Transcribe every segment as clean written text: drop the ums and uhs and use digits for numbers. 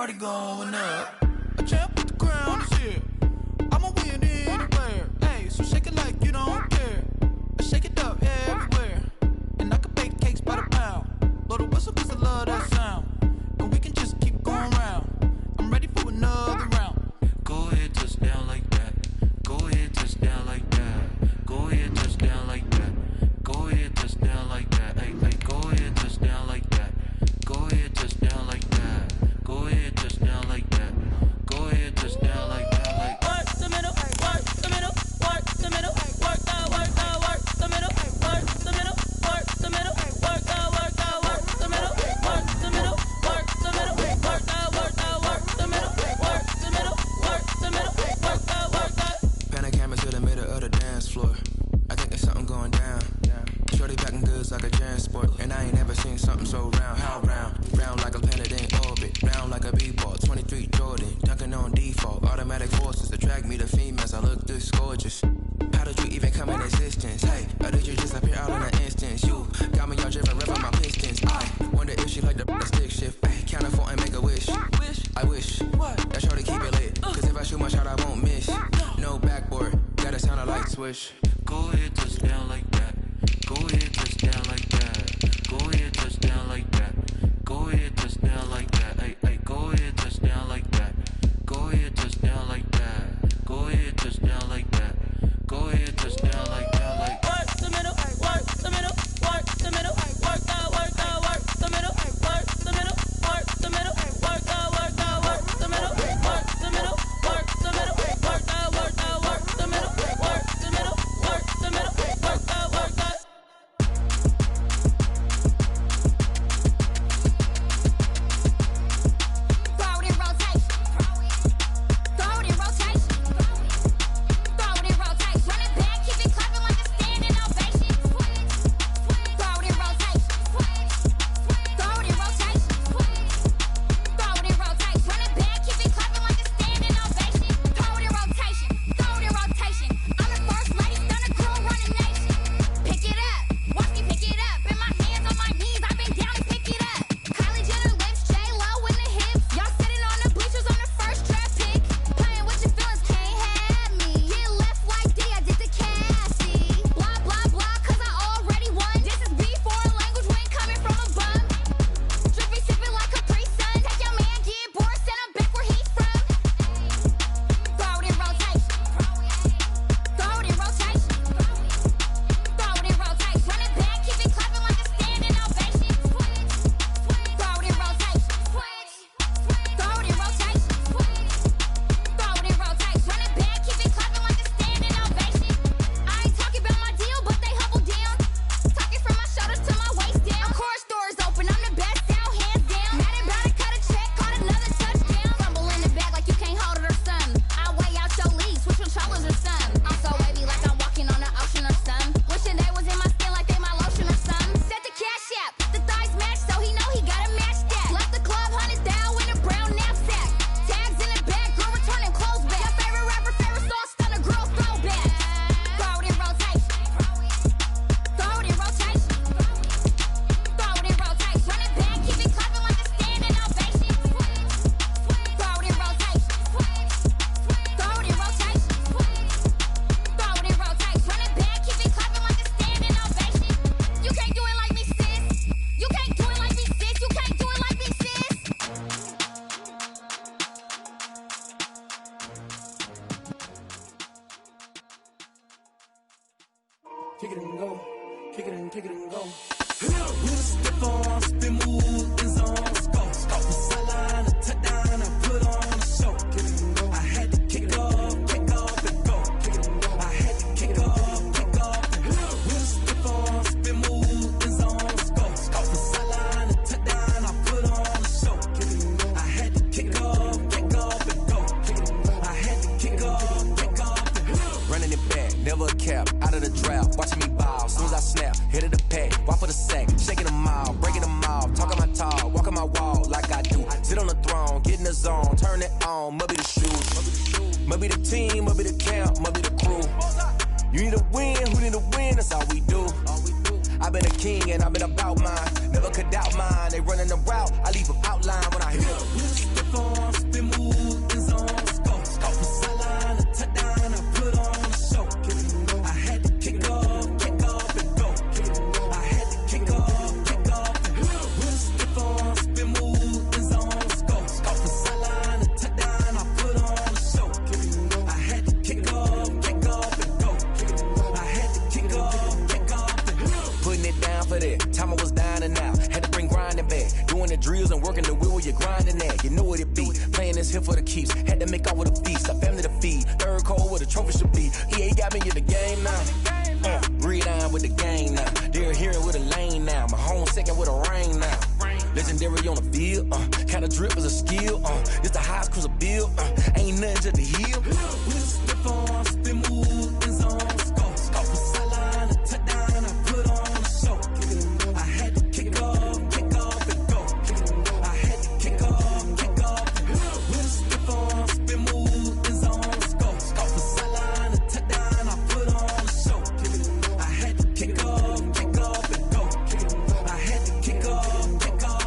party going up. A champ with the crown is here. I'ma win anywhere. Hey, so shake it like you don't care. I shake it up everywhere. And I can bake cakes by the pound. Blow the whistle cause I love that sound. And we can just keep going round. I'm ready for another round. Go ahead, touch down like that. Go ahead, touch down like that. Go ahead, touch down like that. Go ahead, touch down like that. Hey, hey, go ahead, touch down like that. Go ahead, touch down like that. Go ahead, touch down like that. Go ahead, touch down like that. Like work the middle, work the middle, work the middle, work out, work the middle, work the middle, work the middle, work out, work the middle, work the middle, work the middle, work out, work the middle, work the middle, work the middle, work out, work out. Pan a camera to the middle of the dance floor. I think there's something going down. Shorty packing goods like a transport, and I ain't never seen something so round. How round? Round like a planet in orbit, round like a b-ball. 23 Jordan, dunking on default. Automatic forces attract me to females. I look this gorgeous. How did you even come in existence? Hey, or did you just appear out in an instance? You got me all driven, revving my pistons. I wonder if she like the stick shift. Ay, count to 4 and make a wish. I wish that shorty keep it lit. Cause if I shoot my shot, I won't miss. No backboard, gotta sound a light switch. go ahead, touch down like that. Go ahead, touch down like that. Go ahead, touch down like that. Go ahead, touch down like that. Hey, hey, go ahead, touch down like that. Go ahead, touch down like that. Go ahead, touch down like that. Go ahead, touch down like that. Like work the middle, work the middle, work the middle, work out, work the middle, work the middle, work the middle, work out, work the middle, work the middle, work the middle, work out, work the middle, work the middle, work the middle, work out, work out. Kick it and go, kick it and go. With a step on, spin move, in zone, let's go. Off the sideline, a touchdown, I put on a show. Kick it and go. I had to kick off and go. Kick it and go. I had to kick off and go. With a step on, spin move, in zone, let's go. Off the sideline, a touchdown, I put on a show. Kick it and go. I had to kick off and go. Kick it and go. I had to kick off and go. Running it back, never a cap, out of the drought, watching me ball. Soon as I snap, hit of the pack, walk for the sack, shaking them all, breaking them off, talking my talk, walking my wall like I do. Sit on the throne, get in the zone, turn it on, must be the shoes, must be the team, must be the camp, must be the crew. You need a win, who need a win, that's all we do. I've been a king and I've been about mine. never could doubt mine. They running the route, I leave them outline when I hit them. Step on, spin move, in zone, go. From sideline to touchdown, I put on a show. I had to kick off and go. I had to kick off and go. Step on, spin move, in zone, go. From sideline to touchdown, I put on a show. I had to kick off and go. I had to kick off and go. Putting it down for that. Time I was down and out. Had to bring grinding back. Doing the drills and working the wheel where you're grinding at. You know what it be. Playing this here for the keeps. Had to make out with a feast. A family to feed. Third cold where the trophy should be. EA got me in the game now. Read on with the game now. They're hearing with a lane now. My home second with a rain now. Legendary on the field. Kind of drip is a skill. It's the highest cruiser bill. Ain't nothing to the heel. Step on, spin move, in zone, go. From sideline to touchdown, I put on a show. I had to kick off and go. I had to kick off and go. Step on, spin move, in zone, go. From sideline to touchdown, I put on a show. I had to kick off and go. I had to kick off and go.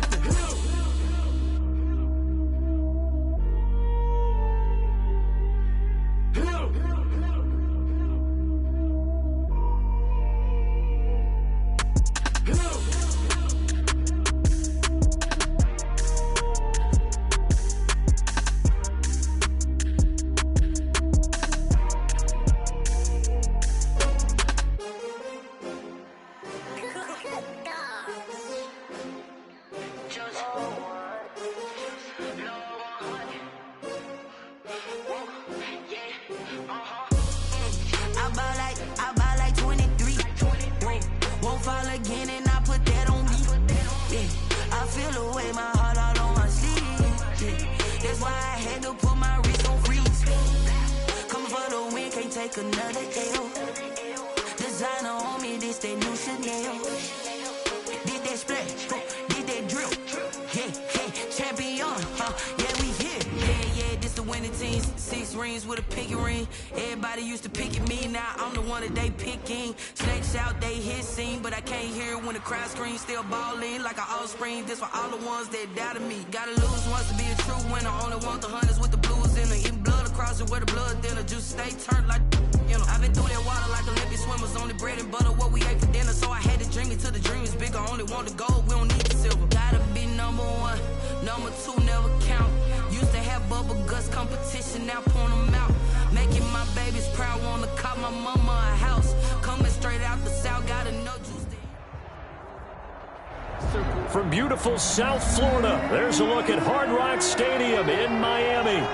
I buy like 23. Won't fall again and I put that on me. Yeah, I feel away my heart out on my sleeve. Yeah, that's why I had to put my wrist on freeze. Coming for the win, can't take another L. Designer on me, this that new Chanel. Did that splash, did that drill. Yeah, champion, yeah, we here. Yeah, this the winning teams. 6 rings with a pinky ring. Everybody used to pick at me, now I'm the one that they picking. Snakes out, they hit scene, but I can't hear it when the crowd screams. Still ballin' like an offspring. This for all the ones that doubted me. Gotta lose once to be a true winner. Only want the hunters with the blues in it. Eating blood across it where the blood thinner. Juice stay turned like, you know. I've been through that water like Olympic swimmers. Only bread and butter, what we ate for dinner. So I had to dream it till the dream is bigger. Only want the gold, we don't need the silver. Gotta be number 1, number 2 never count. Used to have bubble guts competition, now point them out. Making my babies proud, wanna call my mama a house. Coming straight out the south, gotta know juice. From beautiful South Florida, there's a look at Hard Rock Stadium in Miami.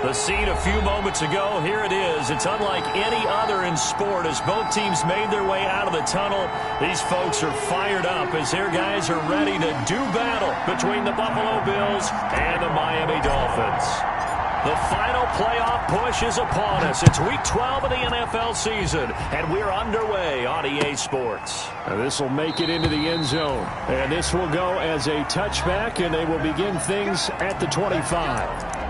The scene a few moments ago, here it is. It's unlike any other in sport as both teams made their way out of the tunnel. These folks are fired up as their guys are ready to do battle between the Buffalo Bills and the Miami Dolphins. The final playoff push is upon us. It's Week 12 of the NFL season, and we're underway on EA Sports. And this will make it into the end zone. And this will go as a touchback, and they will begin things at the 25.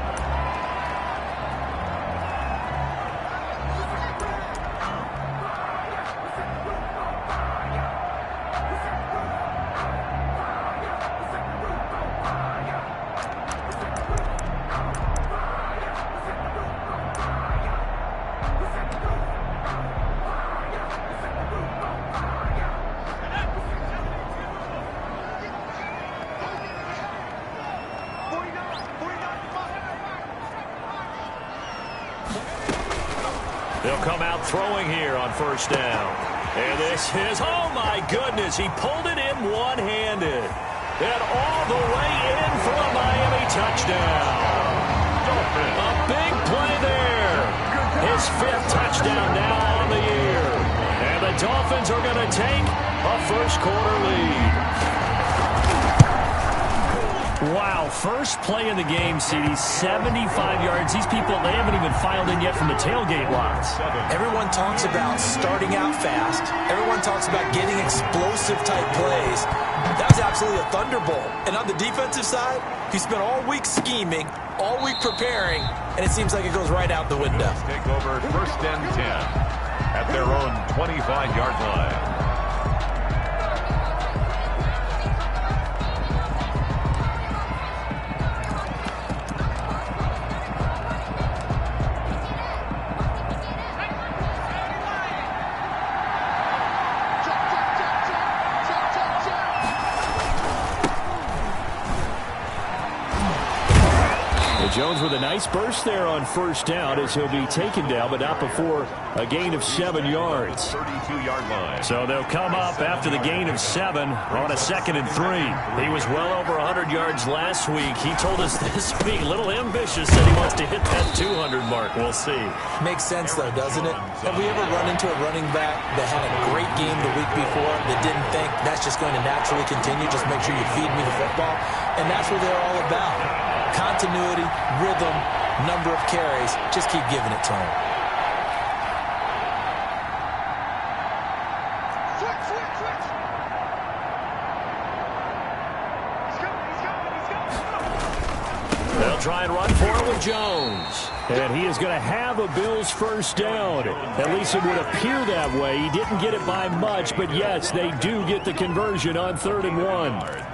They'll come out throwing here on first down. And this is, oh my goodness, he pulled it in one-handed. And all the way in for a Miami touchdown. A big play there. His 5th touchdown now on the year. And the Dolphins are going to take a first-quarter lead. Wow, first play in the game, CD, 75 yards. These people, they haven't even filed in yet from the tailgate lots. Everyone talks about starting out fast. Everyone talks about getting explosive-type plays. That was absolutely a thunderbolt. And on the defensive side, he spent all week scheming, all week preparing, and it seems like it goes right out the window. Take over first and 10 at their own 25-yard line. Jones with a nice burst there on first down as he'll be taken down, but not before a gain of 7 yards. 32-yard line. So they'll come up after the gain of 7 on a 2nd and 3. He was well over 100 yards last week. He told us this week, a little ambitious, said he wants to hit that 200 mark. We'll see. Makes sense, though, doesn't it? Have we ever run into a running back that had a great game the week before that didn't think that's just going to naturally continue? Just make sure you feed me the football. And that's what they're all about. Continuity, rhythm, number of carries. Just keep giving it to him. They'll try and run for it with Jones. And he is going to have a Bills first down. At least it would appear that way. He didn't get it by much, but yes, they do get the conversion on 3rd and 1.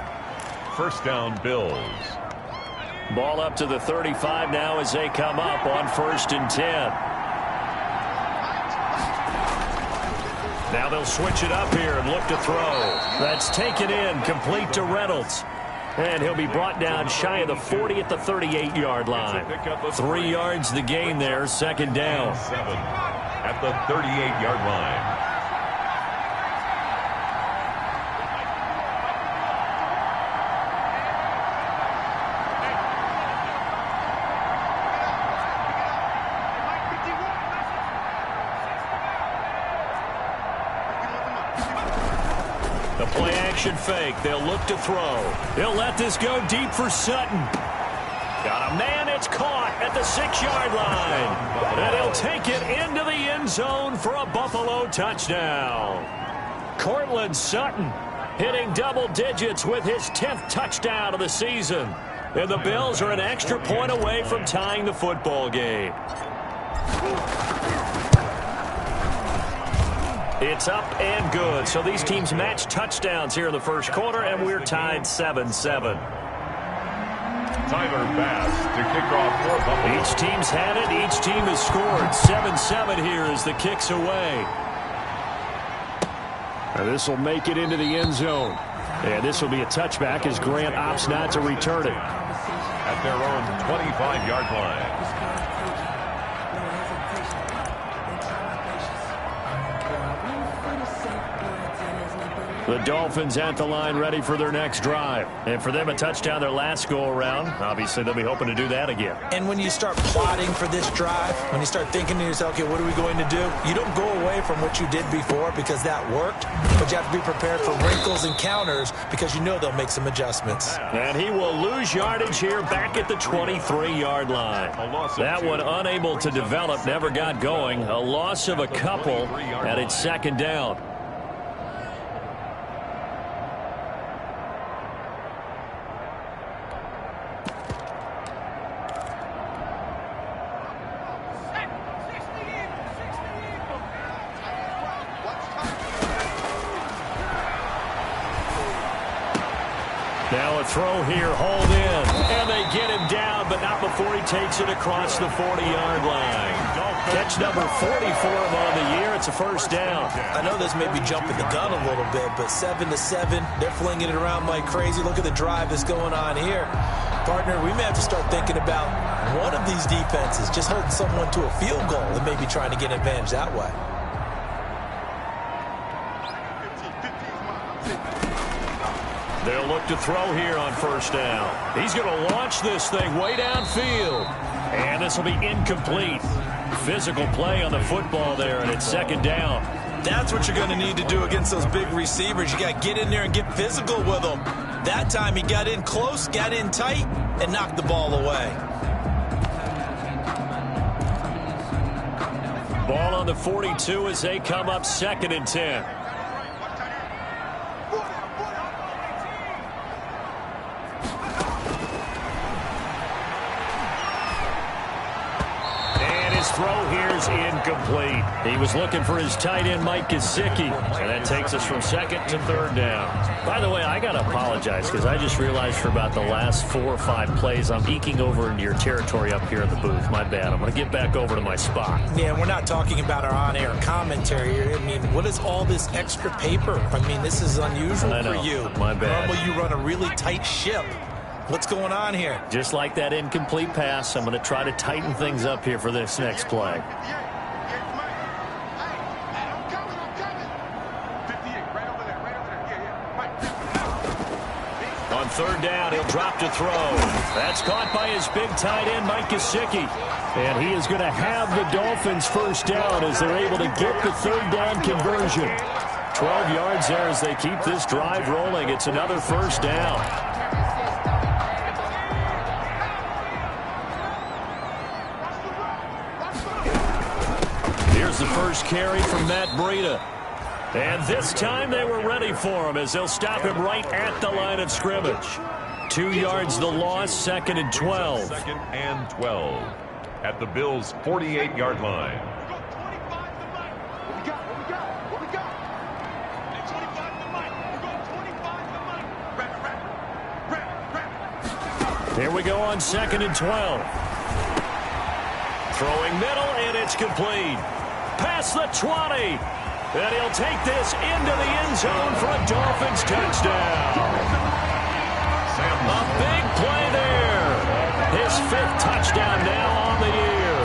First down, Bills. Ball up to the 35 now as they come up on 1st and 10. Now they'll switch it up here and look to throw. That's taken in, complete to Reynolds. And he'll be brought down shy of the 40 at the 38-yard line. 3 yards the gain there, 2nd down. 7 at the 38-yard line. The play-action fake. They'll look to throw. They'll let this go deep for Sutton. Got a man. It's caught at the 6-yard line. And he'll take it into the end zone for a Buffalo touchdown. Courtland Sutton hitting double digits with his 10th touchdown of the season. And the Bills are an extra point away from tying the football game. It's up and good. So these teams match touchdowns here in the first quarter, and we're tied 7-7. Tyler Bass to kick off for Buffalo. Each team's had it. Each team has scored. 7-7 here as the kick's away. And this will make it into the end zone. And this will be a touchback as Grant opts not to return it. At their own 25-yard line. The Dolphins at the line ready for their next drive. And for them, a touchdown their last go-around. Obviously, they'll be hoping to do that again. And when you start plotting for this drive, when you start thinking to yourself, okay, what are we going to do? You don't go away from what you did before because that worked, but you have to be prepared for wrinkles and counters because you know they'll make some adjustments. And he will lose yardage here back at the 23-yard line. That one unable to develop, never got going. A loss of a couple, and it's 2nd down. Now a throw here, hold in, and they get him down, but not before he takes it across the 40-yard line. Catch number 40 for him on the year. It's a first down. I know this may be jumping the gun a little bit, but 7-7, they're flinging it around like crazy. Look at the drive that's going on here. Partner, we may have to start thinking about one of these defenses just holding someone to a field goal and maybe trying to get an advantage that way. They'll look to throw here on first down. He's going to launch this thing way downfield. And this will be incomplete. Physical play on the football there, and it's 2nd down. That's what you're going to need to do against those big receivers. You got to get in there and get physical with them. That time he got in close, got in tight, and knocked the ball away. Ball on the 42 as they come up 2nd and 10. Throw here's incomplete. He was looking for his tight end, Mike Gesicki, and that takes us from 2nd to 3rd down. By the way, I got to apologize because I just realized for about the last 4 or 5 plays, I'm eking over into your territory up here in the booth. My bad. I'm going to get back over to my spot. Yeah, we're not talking about our on-air commentary here. I mean, what is all this extra paper? I mean, this is unusual for you. My bad. Normally you run a really tight ship. What's going on here? Just like that incomplete pass, I'm going to try to tighten things up here for this next play. On third down, he'll drop to throw. That's caught by his big tight end, Mike Gesicki. And he is going to have the Dolphins first down as they're able to get the third down conversion. 12 yards there as they keep this drive rolling. It's another first down. Here's the first carry from Matt Breida. And this time they were ready for him as they'll stop him right at the line of scrimmage. 2 yards the loss, 2nd and 12. 2nd and 12 at the Bills' 48-yard line. Here we go on 2nd and 12. Throwing middle, and it's complete. Past the 20. And he'll take this into the end zone for a Dolphins touchdown. A big play there. His 5th touchdown now on the year.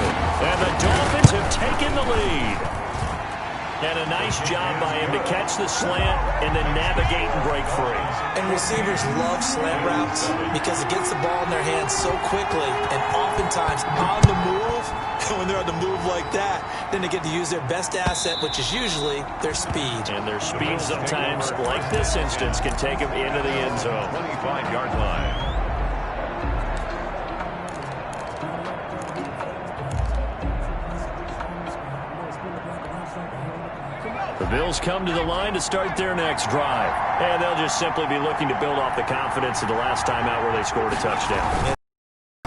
And the Dolphins have taken the lead. And a nice job by him to catch the slant and then navigate and break free. And receivers love slant routes because it gets the ball in their hands so quickly and oftentimes on the move. And when they're on the move like that, then they get to use their best asset, which is usually their speed. And their speed sometimes, like this instance, can take them into the end zone. 25-yard line. The Bills come to the line to start their next drive. And they'll just simply be looking to build off the confidence of the last time out where they scored a touchdown.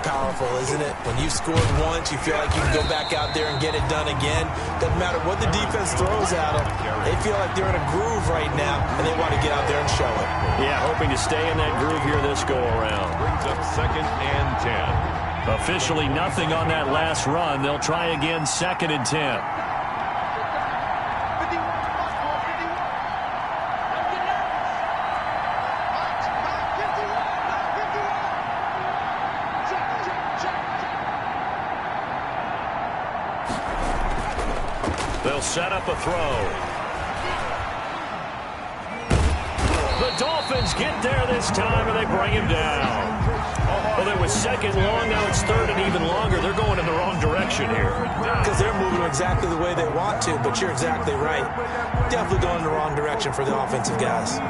Powerful, isn't it? When you scored once, you feel like you can go back out there and get it done again. Doesn't matter what the defense throws at them. They feel like they're in a groove right now, and they want to get out there and show it. Yeah, hoping to stay in that groove here this go-around. Brings up 2nd and 10. Officially nothing on that last run. They'll try again 2nd and 10. They'll set up a throw. The Dolphins get there this time, and they bring him down. Well, it was 2nd long. Now it's 3rd and even longer. They're going in the wrong direction here. Because they're moving exactly the way they want to, but you're exactly right. Definitely going in the wrong direction for the offensive guys.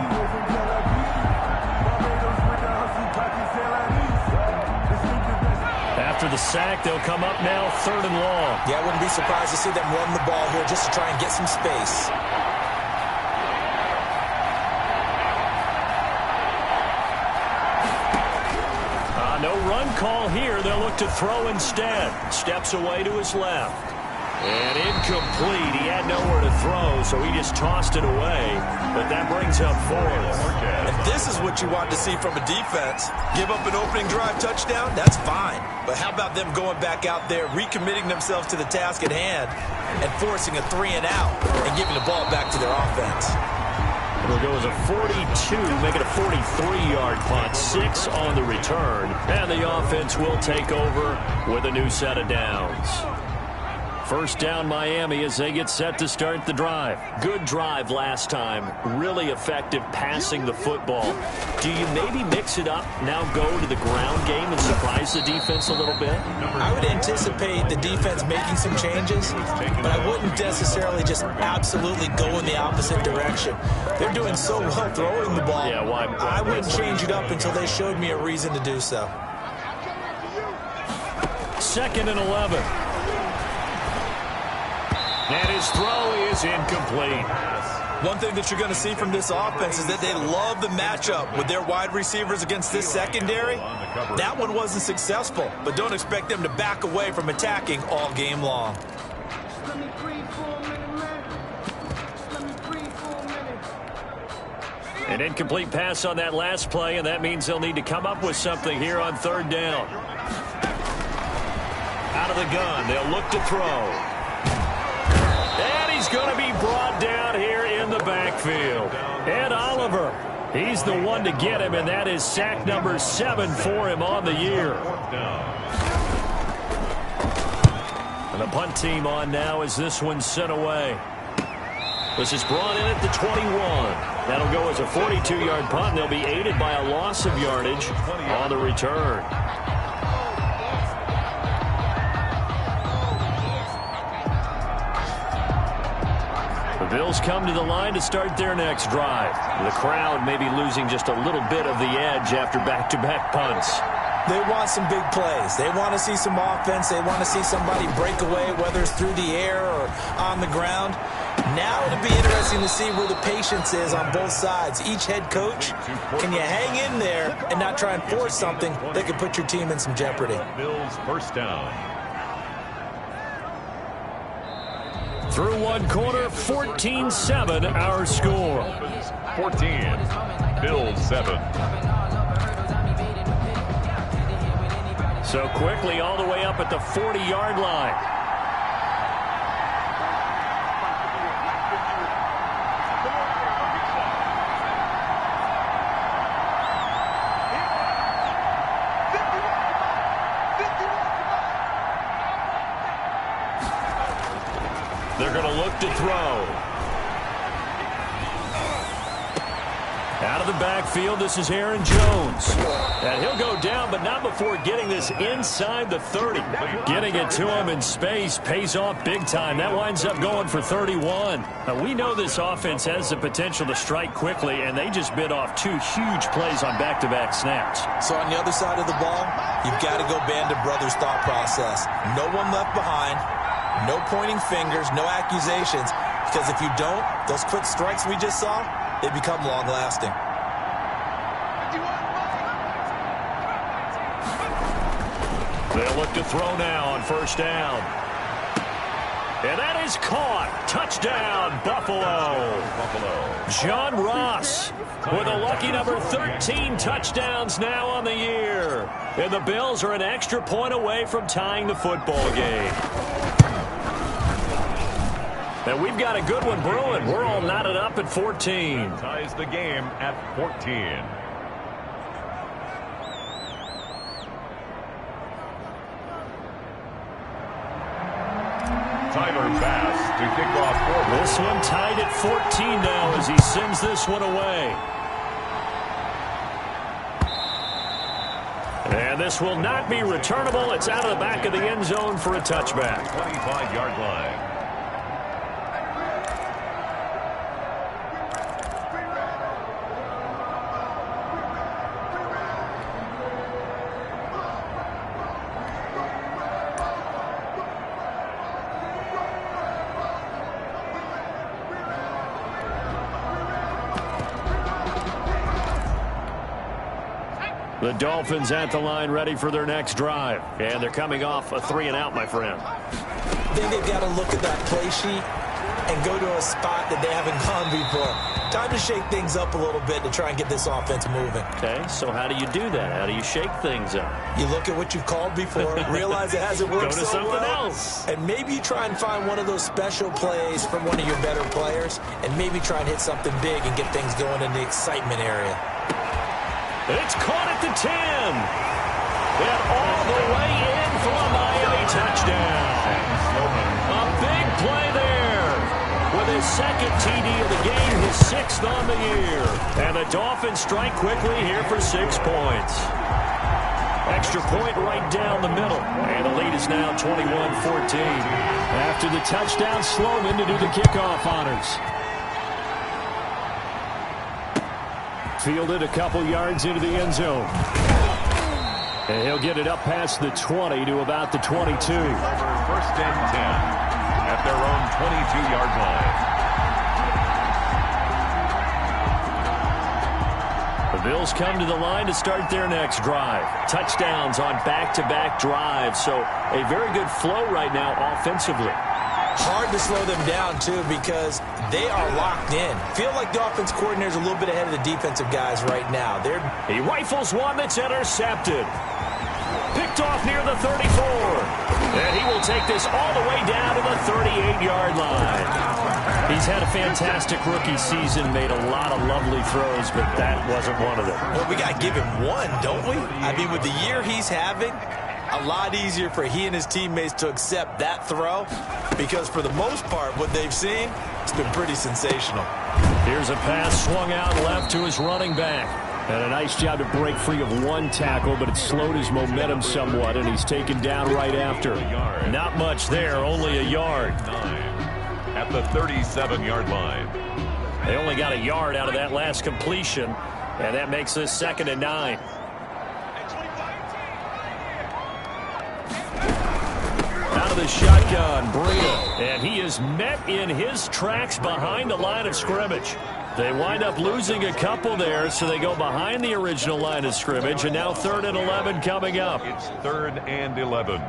After the sack, they'll come up now 3rd and long. Yeah, I wouldn't be surprised to see them run the ball here just to try and get some space. No run call here. They'll look to throw instead. Steps away to his left. And incomplete. He had nowhere to throw, so he just tossed it away. But that brings up 4th. And this is what you want to see from a defense. Give up an opening drive touchdown, that's fine. But how about them going back out there, recommitting themselves to the task at hand, and forcing a 3 and out, and giving the ball back to their offense. It'll go as a 42, make it a 43-yard punt, 6 on the return. And the offense will take over with a new set of downs. First down Miami as they get set to start the drive. Good drive last time. Really effective passing the football. Do you maybe mix it up, now go to the ground game and surprise the defense a little bit? I would anticipate the defense making some changes, but I wouldn't necessarily just absolutely go in the opposite direction. They're doing so well throwing the ball. Yeah, why I wouldn't change it up until they showed me a reason to do so. 2nd and 11. And his throw is incomplete. One thing that you're going to see from this offense is that they love the matchup with their wide receivers against this secondary. That one wasn't successful, but don't expect them to back away from attacking all game long. An incomplete pass on that last play, and that means they'll need to come up with something here on 3rd down. Out of the gun, they'll look to throw. And he's going to be brought down here in the backfield. Ed Oliver He's the one to get him, and that is sack number 7 for him on the year. And the punt team on now as this one's sent away. This is brought in at the 21. That'll go as a 42-yard punt, and they'll be aided by a loss of yardage on the return. The Bills come to the line to start their next drive. The crowd may be losing just a little bit of the edge after back-to-back punts. They want some big plays. They want to see some offense. They want to see somebody break away, whether it's through the air or on the ground. Now it'll be interesting to see where the patience is on both sides. Each head coach, can you hang in there and not try and force something that could put your team in some jeopardy? Bills first down. Through one quarter, 14-7 our score. 14, Bills 7. So quickly all the way up at the 40-yard line. They're going to look to throw. Out of the backfield, this is Aaron Jones. And he'll go down, but not before getting this inside the 30. Getting it to him in space pays off big time. That winds up going for 31. Now, we know this offense has the potential to strike quickly, and they just bit off 2 huge plays on back-to-back snaps. So on the other side of the ball, you've got to go Band of Brothers thought process. No one left behind. No pointing fingers, no accusations, because if you don't, those quick strikes we just saw, they become long-lasting. They'll look to throw now on first down. And that is caught. Touchdown, Buffalo. John Ross with a lucky number 13 touchdowns now on the year. And the Bills are an extra point away from tying the football game. And we've got a good one brewing. We're all knotted up at 14. Ties the game at 14. Tyler Bass to kick off forward. This one tied at 14 now as he sends this one away. And this will not be returnable. It's out of the back of the end zone for a touchback. 25-yard line. The Dolphins at the line ready for their next drive. And they're coming off a 3-and-out, my friend. I think they've got to look at that play sheet and go to a spot that they haven't gone before. Time to shake things up a little bit to try and get this offense moving. Okay, so how do you do that? How do you shake things up? You look at what you've called before, realize it hasn't worked Go to so something well, else. and maybe you try and find one of those special plays from one of your better players, and maybe try and hit something big and get things going in the excitement area. It's caught at the 10. And all the way in for a Miami touchdown. A big play there. With his second TD of the game, his 6th on the year. And the Dolphins strike quickly here for 6 points. Extra point right down the middle. And the lead is now 21-14. After the touchdown, Sloman to do the kickoff honors. Fielded a couple yards into the end zone. And he'll get it up past the 20 to about the 22. First and 10 at their own 22-yard line. The Bills come to the line to start their next drive. Touchdowns on back-to-back drives. So a very good flow right now offensively. Hard to slow them down, too, because they are locked in. Feel like the offense coordinator is a little bit ahead of the defensive guys right now. He rifles one that's intercepted. Picked off near the 34. And he will take this all the way down to the 38-yard line. He's had a fantastic rookie season, made a lot of lovely throws, but that wasn't one of them. Well, we got to give him one, don't we? I mean, with the year he's having, a lot easier for he and his teammates to accept that throw because for the most part, what they've seen, it's been pretty sensational. Here's a pass swung out left to his running back. And a nice job to break free of one tackle, but it slowed his momentum somewhat, and he's taken down right after. Not much there, only a yard. At the 37-yard line. They only got a yard out of that last completion, and that makes this 2nd and 9. Out of the shotgun, Breida, and he is met in his tracks behind the line of scrimmage. They wind up losing a couple there, so they go behind the original line of scrimmage, and now 3rd and 11 coming up. It's 3rd and 11.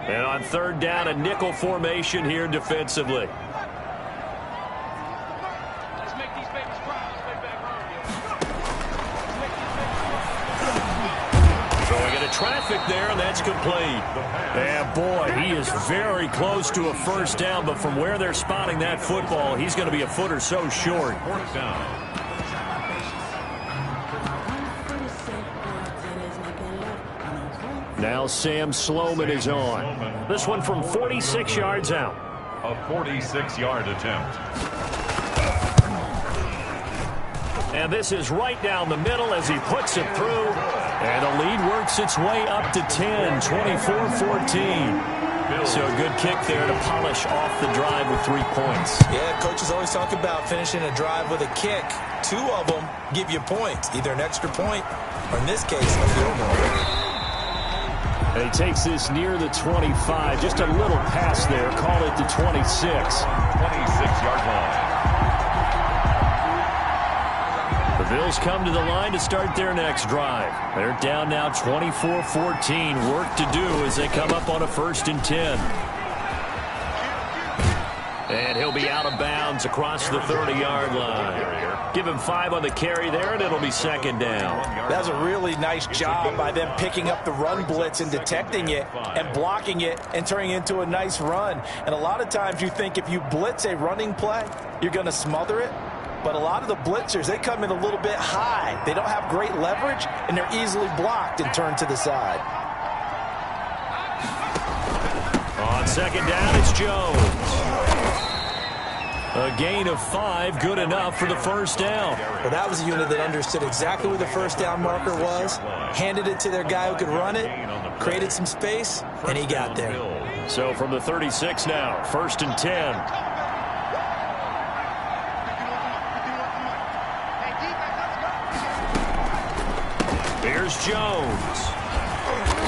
And on 3rd down, a nickel formation here defensively. Traffic there, and that's complete. And boy, he is very close to a first down, but from where they're spotting that football, he's going to be a foot or so short. 4th down. Now Sam Sloman is on. This one from 46 yards out. A 46-yard attempt. And this is right down the middle as he puts it through. And the lead works its way up to 10, 24-14. So a good kick there to polish off the drive with 3 points. Yeah, coaches always talk about finishing a drive with a kick. 2 of them give you points, either an extra point or in this case, a field goal. And he takes this near the 25. Just a little pass there. Call it the 26. 26-yard line. The Bills come to the line to start their next drive. They're down now 24-14. Work to do as they come up on a 1st and 10. And he'll be out of bounds across the 30-yard line. Give him 5 on the carry there, and it'll be 2nd down. That was a really nice job by them picking up the run blitz and detecting it and blocking it and turning it into a nice run. And a lot of times you think if you blitz a running play, you're going to smother it. But a lot of the blitzers, they come in a little bit high. They don't have great leverage, and they're easily blocked and turned to the side. On 2nd down, it's Jones. A gain of 5, good enough for the 1st down. Well, that was a unit that understood exactly where the 1st down marker was, handed it to their guy who could run it, created some space, and he got there. So from the 36 now, 1st and 10. Here's Jones.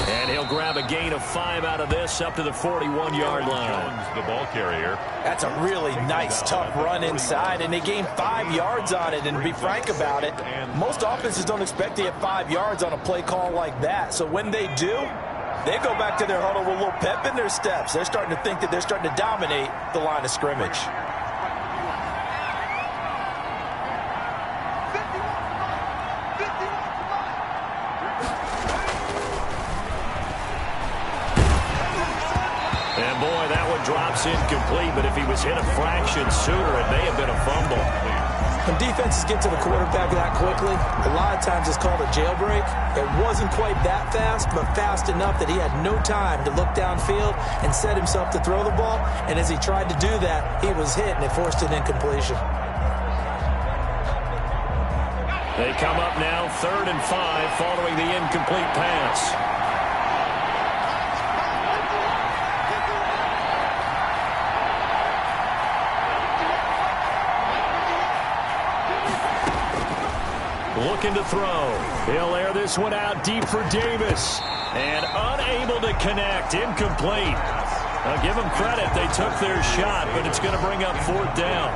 And he'll grab a gain of 5 out of this up to the 41-yard line. Jones, the ball carrier. That's a really nice, tough run inside, and they gained 5 yards on it. And to be frank about it, most offenses don't expect to get 5 yards on a play call like that. So when they do, they go back to their huddle with a little pep in their steps. They're starting to think that they're starting to dominate the line of scrimmage. And boy, that one drops incomplete, but if he was hit a fraction sooner, it may have been a fumble. When defenses get to the quarterback that quickly, a lot of times it's called a jailbreak. It wasn't quite that fast, but fast enough that he had no time to look downfield and set himself to throw the ball. And as he tried to do that, he was hit, and it forced an incompletion. They come up now 3rd and 5 following the incomplete pass. Looking to throw. He'll air this one out deep for Davis. And unable to connect. Incomplete. Now give them credit. They took their shot, but it's going to bring up 4th down.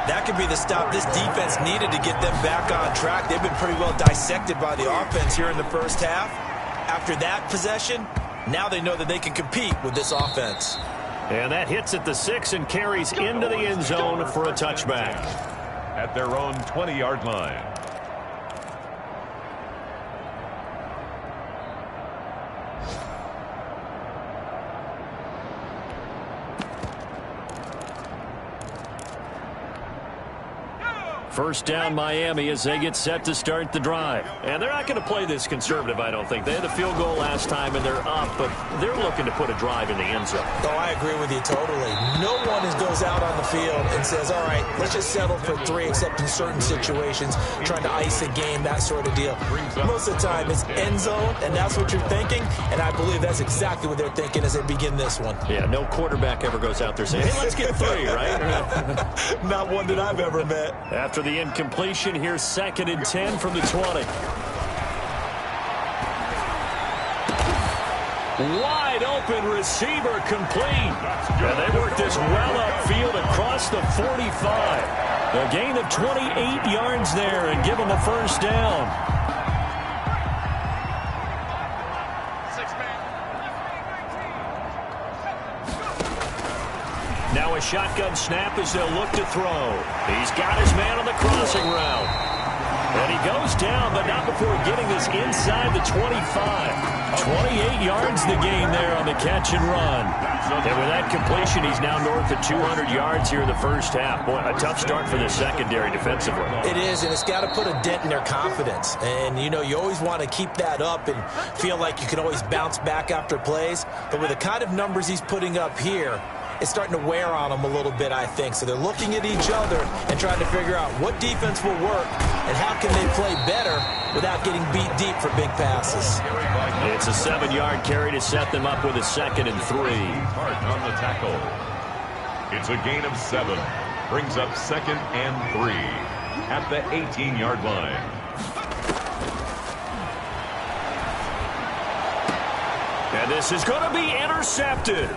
That could be the stop this defense needed to get them back on track. They've been pretty well dissected by the offense here in the first half. After that possession, now they know that they can compete with this offense. And that hits at the 6 and carries into the end zone for a touchback. at their own 20-yard line. First down Miami as they get set to start the drive. And they're not going to play this conservative, I don't think. They had the field goal last time and they're up, but they're looking to put a drive in the end zone. Oh, I agree with you totally. No one goes out on the field and says, all right, let's just settle for 3, except in certain situations, trying to ice a game, that sort of deal. Most of the time, it's end zone, and that's what you're thinking, and I believe that's exactly what they're thinking as they begin this one. Yeah, no quarterback ever goes out there saying, hey, let's get 3, right? Not one that I've ever met. After the incompletion, here's 2nd and 10 from the 20. Wide open receiver complete. And they work this well upfield across the 45. A gain of 28 yards there and give them a first down. Now a shotgun snap as they'll look to throw. He's got his man on the crossing route. And he goes down, but not before getting this inside the 25. 28 yards the gain there on the catch and run. And with that completion, he's now north of 200 yards here in the first half. Boy, a tough start for the secondary defensively. It is, and it's got to put a dent in their confidence. And, you know, you always want to keep that up and feel like you can always bounce back after plays. But with the kind of numbers he's putting up here, it's starting to wear on them a little bit, I think. So they're looking at each other and trying to figure out what defense will work and how can they play better without getting beat deep for big passes. It's a 7-yard carry to set them up with a 2nd and 3. Hart on the tackle. It's a gain of 7. Brings up 2nd and 3 at the 18-yard line. And this is going to be intercepted.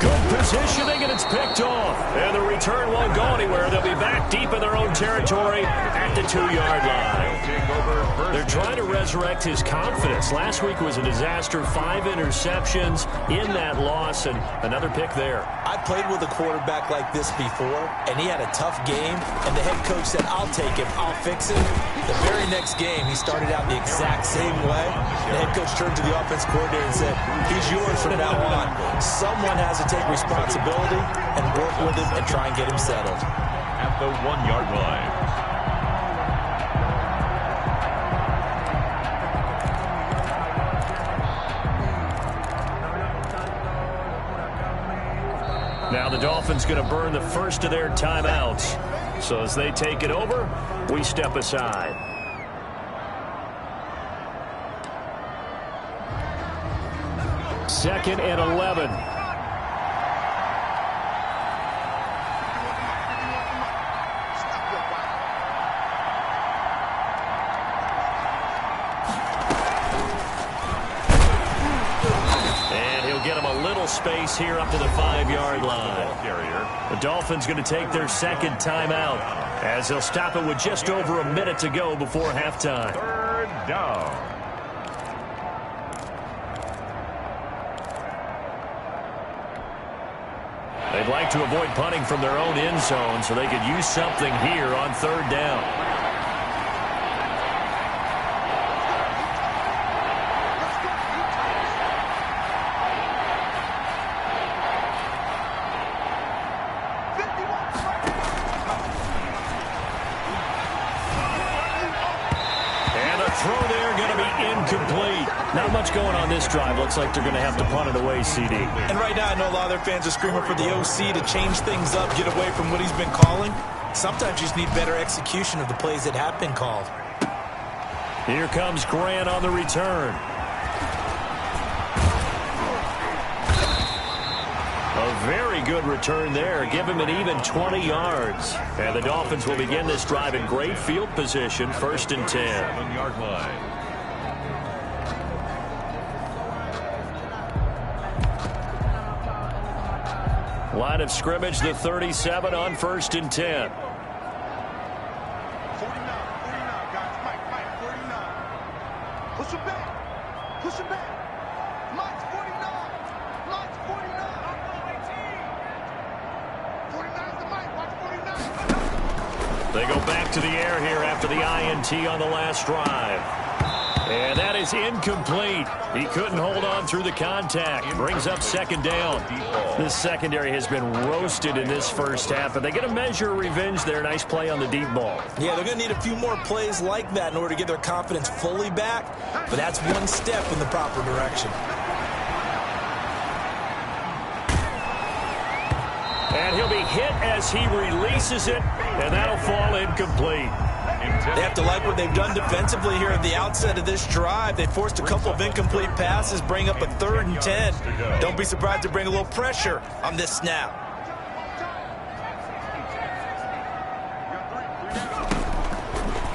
Good positioning, and it's picked off. And the return won't go anywhere. They'll be back deep in their own territory at the 2-yard line. They're trying to resurrect his confidence. Last week was a disaster. 5 interceptions in that loss, and another pick there. I played with a quarterback like this before, and he had a tough game, and the head coach said, I'll take him, I'll fix him. The very next game, he started out the exact same way. The head coach turned to the offense coordinator and said, he's yours from now on. Someone has to take responsibility and work with him and try and get him settled. At the 1-yard line. Now the Dolphins going to burn the first of their timeouts. So as they take it over, we step aside. Second and 11. Space here up to the 5-yard line. The Dolphins going to take their 2nd timeout as they'll stop it with just over a minute to go before halftime. 3rd down. They'd like to avoid punting from their own end zone so they could use something here on 3rd down. Not much going on this drive. Looks like they're going to have to punt it away, CD. And right now, I know a lot of their fans are screaming for the OC to change things up, get away from what he's been calling. Sometimes you just need better execution of the plays that have been called. Here comes Grant on the return. A very good return there. Give him an even 20 yards. And the Dolphins will begin this drive in great field position. 1st and 10. 7-yard line. Line of scrimmage, the 37 on 1st and 10. 49, 49, guys. Mike, 49. Push him back. Push him back. Mike's 49. Mike's 49. 49 is the Mike. Watch 49. They go back to the air here after the INT on the last drive. And that is incomplete. He couldn't hold on through the contact. Brings up second down. This secondary has been roasted in this first half, and they get a measure of revenge there. Nice play on the deep ball. Yeah, they're going to need a few more plays like that in order to get their confidence fully back, but that's one step in the proper direction. And he'll be hit as he releases it, and that'll fall incomplete. They have to like what they've done defensively here at the outset of this drive. They forced a couple of incomplete passes, bring up a 3rd and 10. Don't be surprised to bring a little pressure on this snap.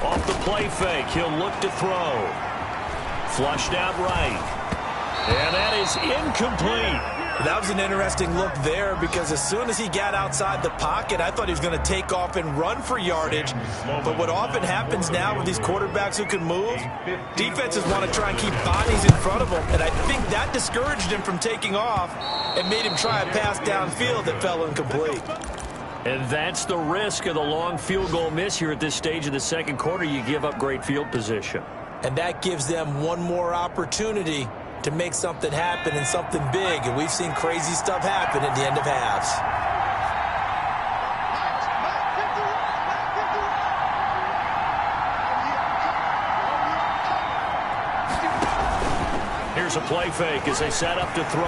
Off the play fake, he'll look to throw. Flushed out right. And that is incomplete. That was an interesting look there because as soon as he got outside the pocket, I thought he was going to take off and run for yardage. But what often happens now with these quarterbacks who can move, defenses want to try and keep bodies in front of them. And I think that discouraged him from taking off and made him try a pass downfield that fell incomplete. And that's the risk of the long field goal miss here at this stage of the second quarter. You give up great field position. And that gives them one more opportunity to make something happen and something big. And we've seen crazy stuff happen at the end of halves. Here's a play fake as they set up to throw.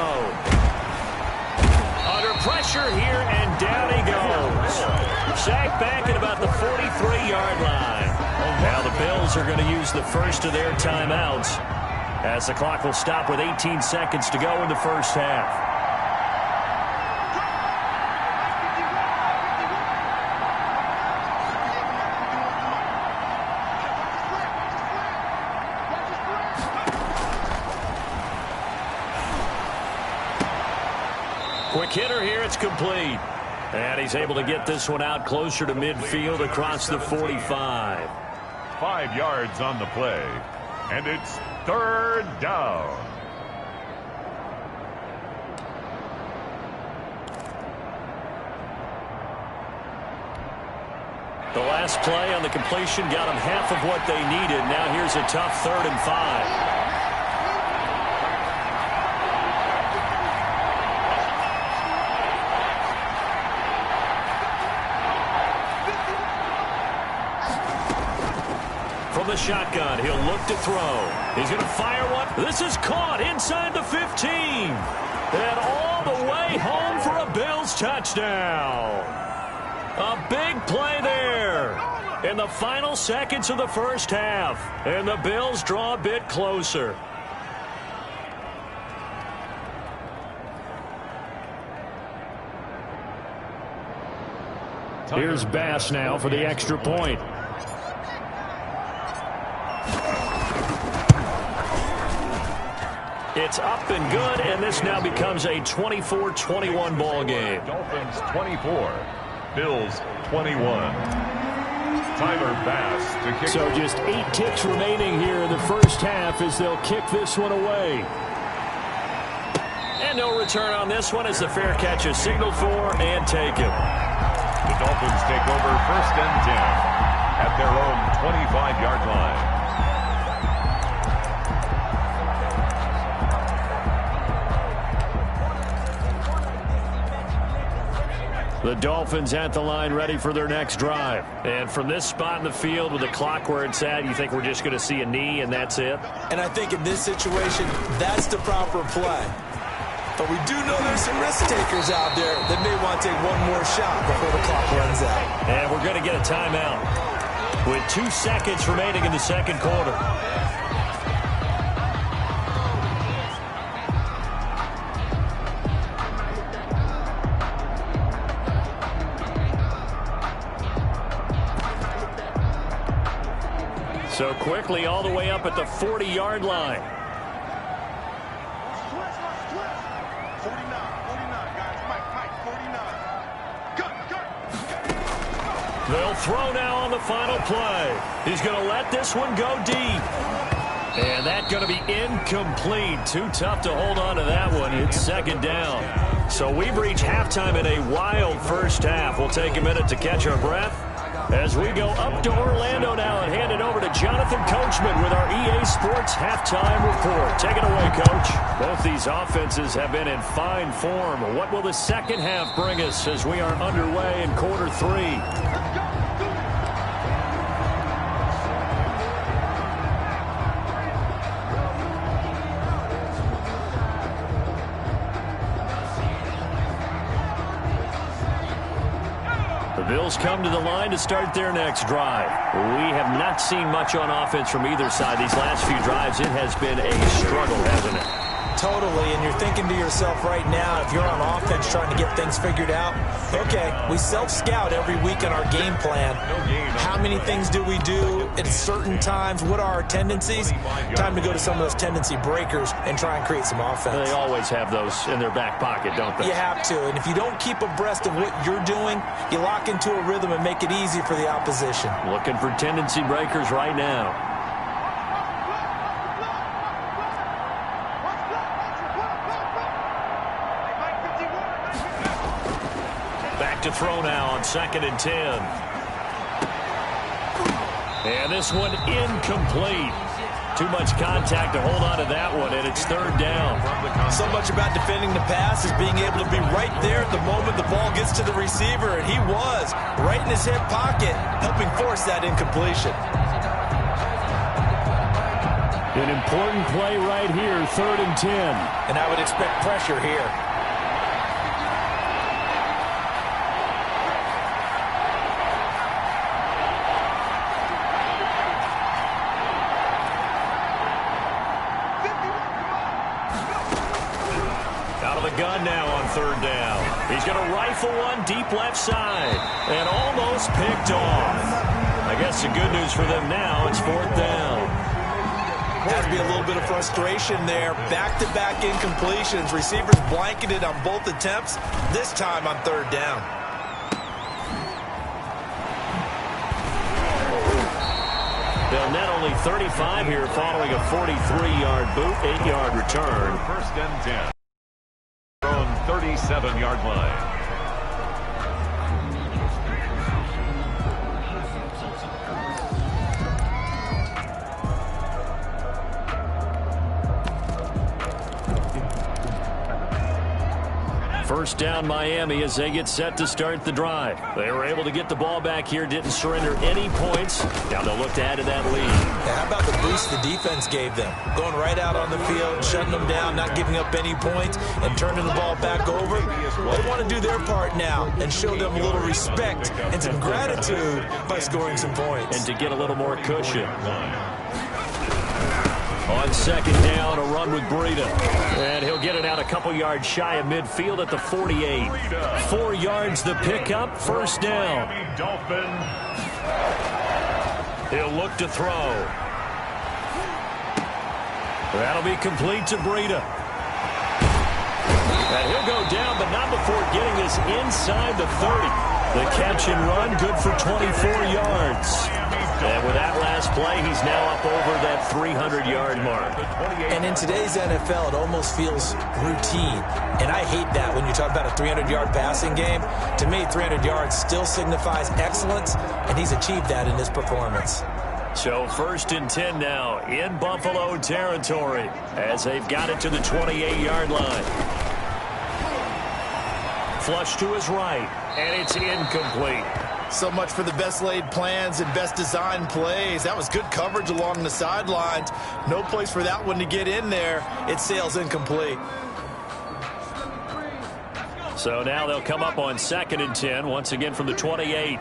Under pressure here, and down he goes. Sacked back at about the 43-yard line. Now the Bills are going to use the first of their timeouts, as the clock will stop with 18 seconds to go in the first half. Quick hitter here, it's complete. And he's able to get this one out closer to midfield across the 45. 5 yards on the play, and it's 3rd down. The last play on the completion got them half of what they needed. Now here's a tough 3rd and 5. From the shotgun, he'll look to throw. He's going to fire one. This is caught inside the 15. And all the way home for a Bills touchdown. A big play there in the final seconds of the first half. And the Bills draw a bit closer. Here's Bass now for the extra point. It's up and good, and this now becomes a 24-21 ball game. Dolphins 24, Bills 21. Tyler Bass to kick. So just 8 ticks remaining here in the first half as they'll kick this one away. And no return on this one as the fair catch is signaled for and taken. The Dolphins take over 1st and 10 at their own 25-yard line. The Dolphins at the line ready for their next drive. And from this spot in the field with the clock where it's at, you think we're just going to see a knee and that's it? And I think in this situation, that's the proper play. But we do know there's some risk takers out there that may want to take one more shot before the clock runs out. And we're going to get a timeout with 2 seconds remaining in the second quarter. So quickly all the way up at the 40-yard line. 49, guys. Mike, 49. They'll throw now on the final play. He's going to let this one go deep. And that's going to be incomplete. Too tough to hold on to that one. It's second down. So we've reached halftime in a wild first half. We'll take a minute to catch our breath. As we go up to Orlando now and hand it over to Jonathan Coachman with our EA Sports Halftime Report. Take it away, Coach. Both these offenses have been in fine form. What will the second half bring us as we are underway in quarter 3? The Bills come to the line to start their next drive. We have not seen much on offense from either side these last few drives. It has been a struggle, hasn't it? Totally, and you're thinking to yourself right now, if you're on offense trying to get things figured out, okay, we self-scout every week in our game plan. How many things do we do at certain times? What are our tendencies? Time to go to some of those tendency breakers and try and create some offense. They always have those in their back pocket, don't they? You have to, and if you don't keep abreast of what you're doing, you lock into a rhythm and make it easy for the opposition. Looking for tendency breakers right now. Back to throw now on 2nd and 10. And this one incomplete. Too much contact to hold on to that one, and it's 3rd down. So much about defending the pass is being able to be right there at the moment the ball gets to the receiver, and he was right in his hip pocket, helping force that incompletion. An important play right here, 3rd and 10. And I would expect pressure here. Gun now on 3rd down. He's going to rifle one deep left side and almost picked off. I guess the good news for them now, it's 4th down. Has to be a little bit of frustration there. Back-to-back incompletions. Receivers blanketed on both attempts, this time on 3rd down. They'll net only 35 here following a 43-yard boot, 8-yard return. 1st and 10. 37-yard line. First down Miami as they get set to start the drive. They were able to get the ball back here, didn't surrender any points. Now they'll look to add to that lead. How about the boost the defense gave them? Going right out on the field, shutting them down, not giving up any points, and turning the ball back over. Well, they want to do their part now and show them a little respect and some gratitude by scoring some points. And to get a little more cushion. On 2nd down, a run with Breida. And he'll get it out a couple yards shy of midfield at the 48. 4 yards the pickup, 1st down. He'll look to throw. That'll be complete to Breida. And he'll go down, but not before getting this inside the 30. The catch and run, good for 24 yards. And with that last play, he's now up over that 300-yard mark. And in today's NFL, it almost feels routine. And I hate that when you talk about a 300-yard passing game. To me, 300 yards still signifies excellence, and he's achieved that in his performance. So 1st and 10 now in Buffalo territory as they've got it to the 28-yard line. Flush to his right, and it's incomplete. So much for the best laid plans and best designed plays. That was good coverage along the sidelines. No place for that one to get in there. It sails incomplete. So now they'll come up on 2nd and 10, once again from the 28.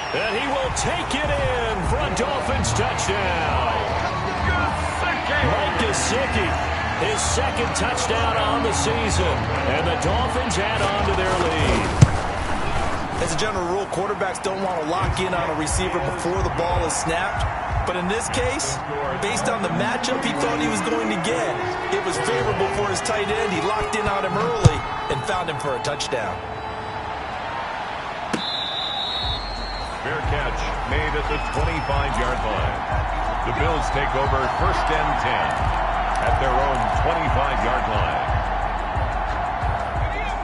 And he will take it in for a Dolphins touchdown. Mike Gesicki, his 2nd touchdown on the season. And the Dolphins add on to their lead. As a general rule, quarterbacks don't want to lock in on a receiver before the ball is snapped. But in this case, based on the matchup he thought he was going to get, it was favorable for his tight end. He locked in on him early and found him for a touchdown. Fair catch made at the 25-yard line. The Bills take over 1st and 10 at their own 25-yard line.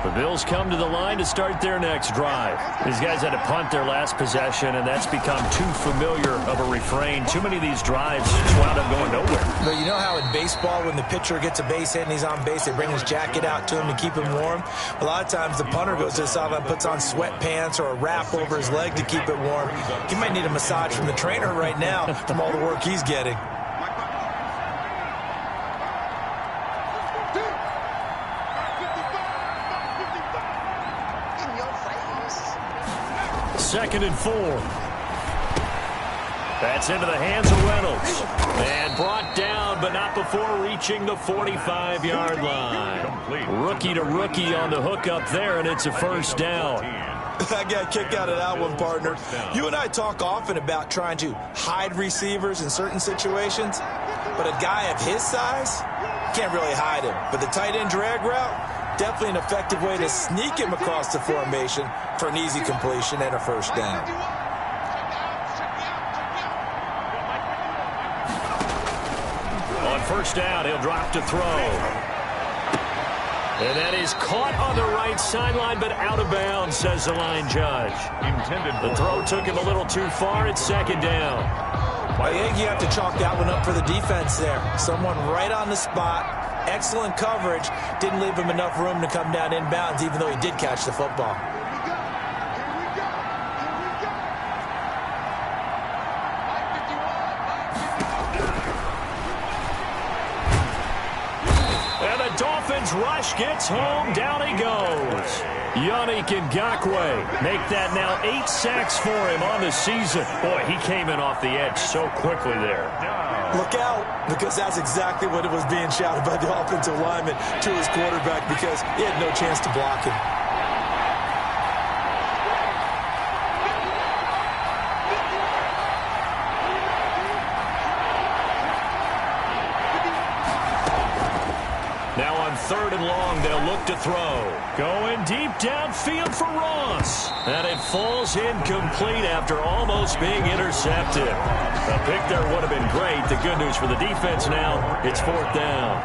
The Bills come to the line to start their next drive. These guys had to punt their last possession, and that's become too familiar of a refrain. Too many of these drives just wound up going nowhere. But you know how in baseball, when the pitcher gets a base hit and he's on base, they bring his jacket out to him to keep him warm? A lot of times the punter goes to the sideline, puts on sweatpants or a wrap over his leg to keep it warm. He might need a massage from the trainer right now from all the work he's getting. Second and 4. That's into the hands of Reynolds. And brought down, but not before reaching the 45-yard line. Rookie to rookie on the hook up there, and it's a first down. I got kicked out of that one, partner. You and I talk often about trying to hide receivers in certain situations, but a guy of his size can't really hide him. But the tight end drag route, definitely an effective way to sneak him across the formation for an easy completion and a first down. On first down, he'll drop to throw. And that is caught on the right sideline, but out of bounds, says the line judge. The throw took him a little too far. It's second down. I think you have to chalk that one up for the defense there. Someone right on the spot. Excellent coverage. Didn't leave him enough room to come down inbounds, even though he did catch the football. And the Dolphins rush gets home. Down he goes. Yannick Ngakoue make that now 8 sacks for him on the season. Boy, he came in off the edge so quickly there. Look out, because that's exactly what it was being shouted by the offensive lineman to his quarterback, because he had no chance to block him. Now on 3rd and long, they'll look to throw. Going deep downfield for Ross. And it falls incomplete after almost being intercepted. A pick there would have been great. The good news for the defense now, it's 4th down.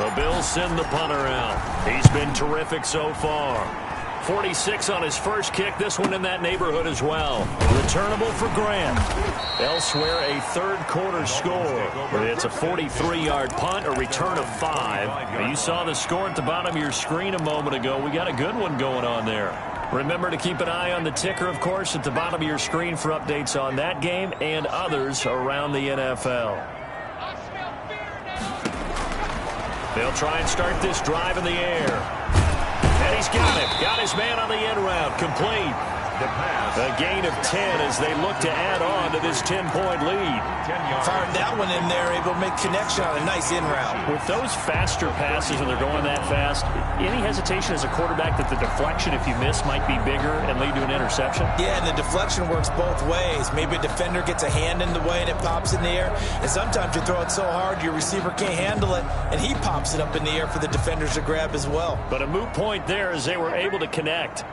The Bills send the punter out. He's been terrific so far. 46 on his first kick. This one in that neighborhood as well. Returnable for Grant. Elsewhere, a third-quarter score. It's a 43-yard punt, a return of 5. You saw the score at the bottom of your screen a moment ago. We got a good one going on there. Remember to keep an eye on the ticker, of course, at the bottom of your screen for updates on that game and others around the NFL. They'll try and start this drive in the air. And he's got it. Got his man on the end route. Complete. A gain of 10 as they look to add on to this 10-point lead. Fired that one in there, able to make connection on a nice in route. With those faster passes when they're going that fast, any hesitation as a quarterback that the deflection, if you miss, might be bigger and lead to an interception? Yeah, and the deflection works both ways. Maybe a defender gets a hand in the way and it pops in the air. And sometimes you throw it so hard your receiver can't handle it, and he pops it up in the air for the defenders to grab as well. But a moot point there as they were able to connect.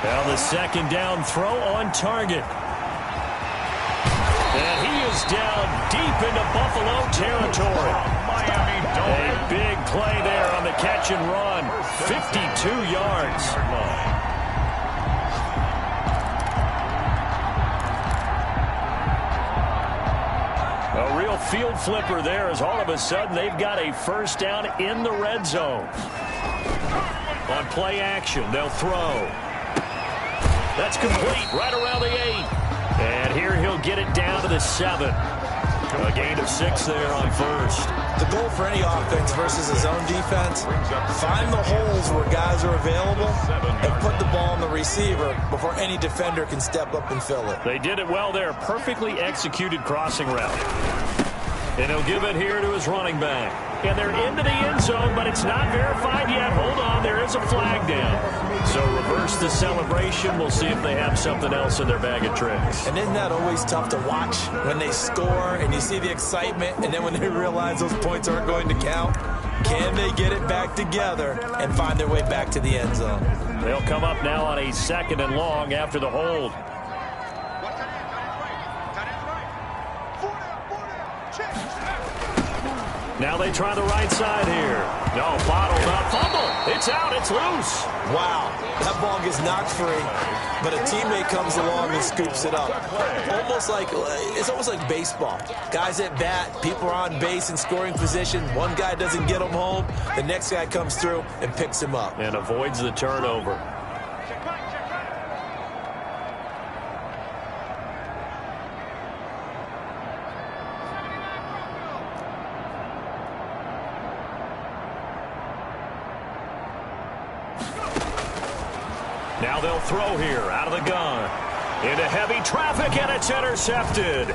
Now the second down throw on target. And he is down deep into Buffalo territory. A big play there on the catch and run. 52 yards. A real field flipper there as all of a sudden they've got a first down in the red zone. On play action, they'll throw. That's complete right around the 8. And here he'll get it down to the 7. A gain of 6 there on first. The goal for any offense versus his own defense, find the holes where guys are available and put the ball on the receiver before any defender can step up and fill it. They did it well there. Perfectly executed crossing route. And he'll give it here to his running back. And they're into the end zone, but it's not verified yet. Hold on, there is a flag down. So reverse the celebration. We'll see if they have something else in their bag of tricks. And isn't that always tough to watch when they score and you see the excitement, and then when they realize those points aren't going to count? Can they get it back together and find their way back to the end zone? They'll come up now on a 2nd and long after the hold. Now they try the right side here. No, bottled up. Fumble. It's out. It's loose. Wow. That ball gets knocked free, but a teammate comes along and scoops it up. It's almost like baseball. Guys at bat, people are on base in scoring position. One guy doesn't get him home. The next guy comes through and picks him up. And avoids the turnover. Now they'll throw here out of the gun. Into heavy traffic, and it's intercepted.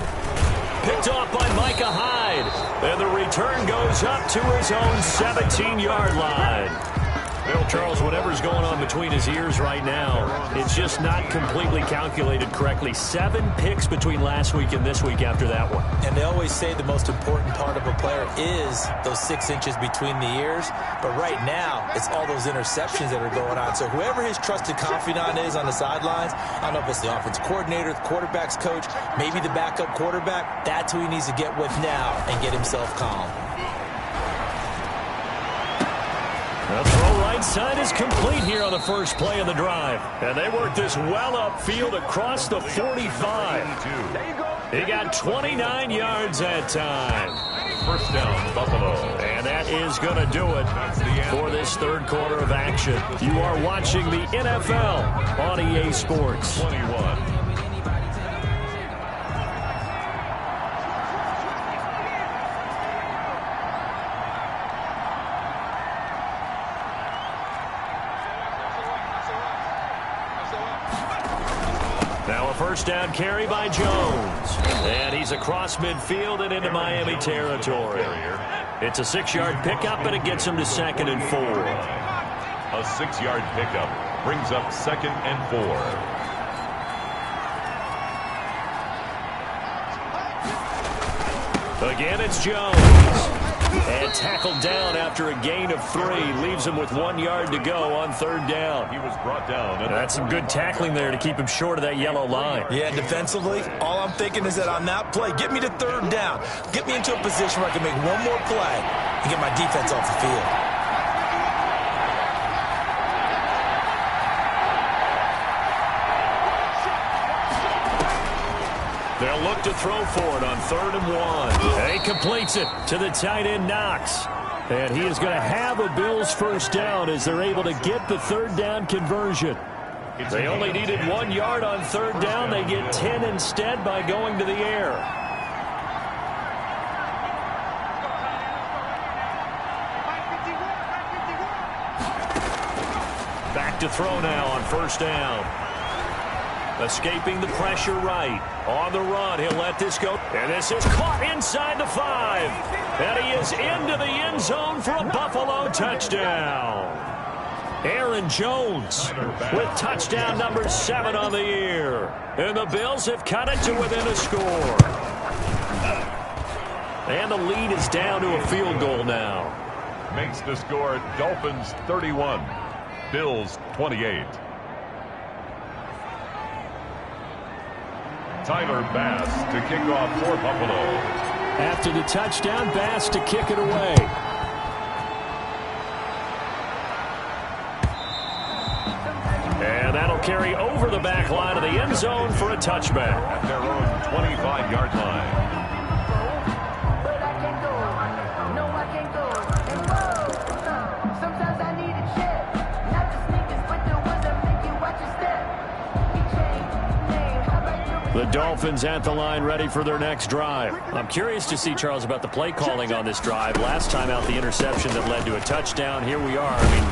Picked off by Micah Hyde. And the return goes up to his own 17-yard line. Bill Charles, whatever's going on between his ears right now, it's just not completely calculated correctly. 7 picks between last week and this week after that one. And they always say the most important part of a player is those 6 inches between the ears. But right now, it's all those interceptions that are going on. So whoever his trusted confidant is on the sidelines, I don't know if it's the offense coordinator, the quarterback's coach, maybe the backup quarterback, that's who he needs to get with now and get himself calm. The throw right side is complete here on the first play of the drive. And they work this well upfield across the 45. He got 29 yards that time. First down, Buffalo. And that is going to do it for this third quarter of action. You are watching the NFL on EA Sports. 21. Now a first down carry by Jones. And he's across midfield and into Miami territory. It's a 6-yard pickup, and it gets him to 2nd and 4. A 6-yard pickup brings up 2nd and 4. Again, it's Jones. And tackled down after a gain of 3. Leaves him with 1 yard to go on 3rd down. He was brought down. That's some good tackling there to keep him short of that yellow line. Yeah, defensively, all I'm thinking is that on that play, get me to 3rd down. Get me into a position where I can make one more play and get my defense off the field. They'll look to throw for it on 3rd and 1. And he completes it to the tight end, Knox. And he is going to have a Bills first down as they're able to get the 3rd down conversion. They only needed 1 yard on 3rd down. They get 10 instead by going to the air. Back to throw now on 1st down. Escaping the pressure right. On the run, he'll let this go. And this is caught inside the 5. And he is into the end zone for a Buffalo touchdown. Aaron Jones with touchdown number 7 on the year. And the Bills have cut it to within a score. And the lead is down to a field goal now. Makes the score Dolphins 31, Bills 28. Tyler Bass to kick off for Buffalo. After the touchdown, Bass to kick it away. And that'll carry over the back line of the end zone for a touchback. At their own 25-yard line. The Dolphins at the line ready for their next drive. I'm curious to see, Charles, about the play calling on this drive. Last time out, the interception that led to a touchdown. Here we are. I mean,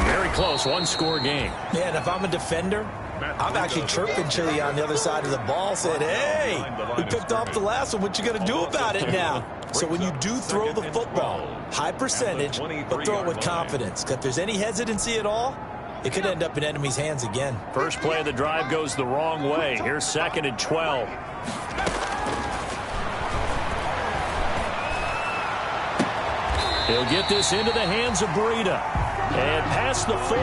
very close, 1-score game. Yeah, and if I'm a defender, I'm actually chirping Chili on the other side of the ball, saying, hey, we picked off the last one. What you going to do about it now? So when you do throw the football, high percentage, but throw it with confidence. If there's any hesitancy at all, it could end up in enemy's hands again. First play of the drive goes the wrong way. Here's 2nd and 12. He'll get this into the hands of Breida. And past the 40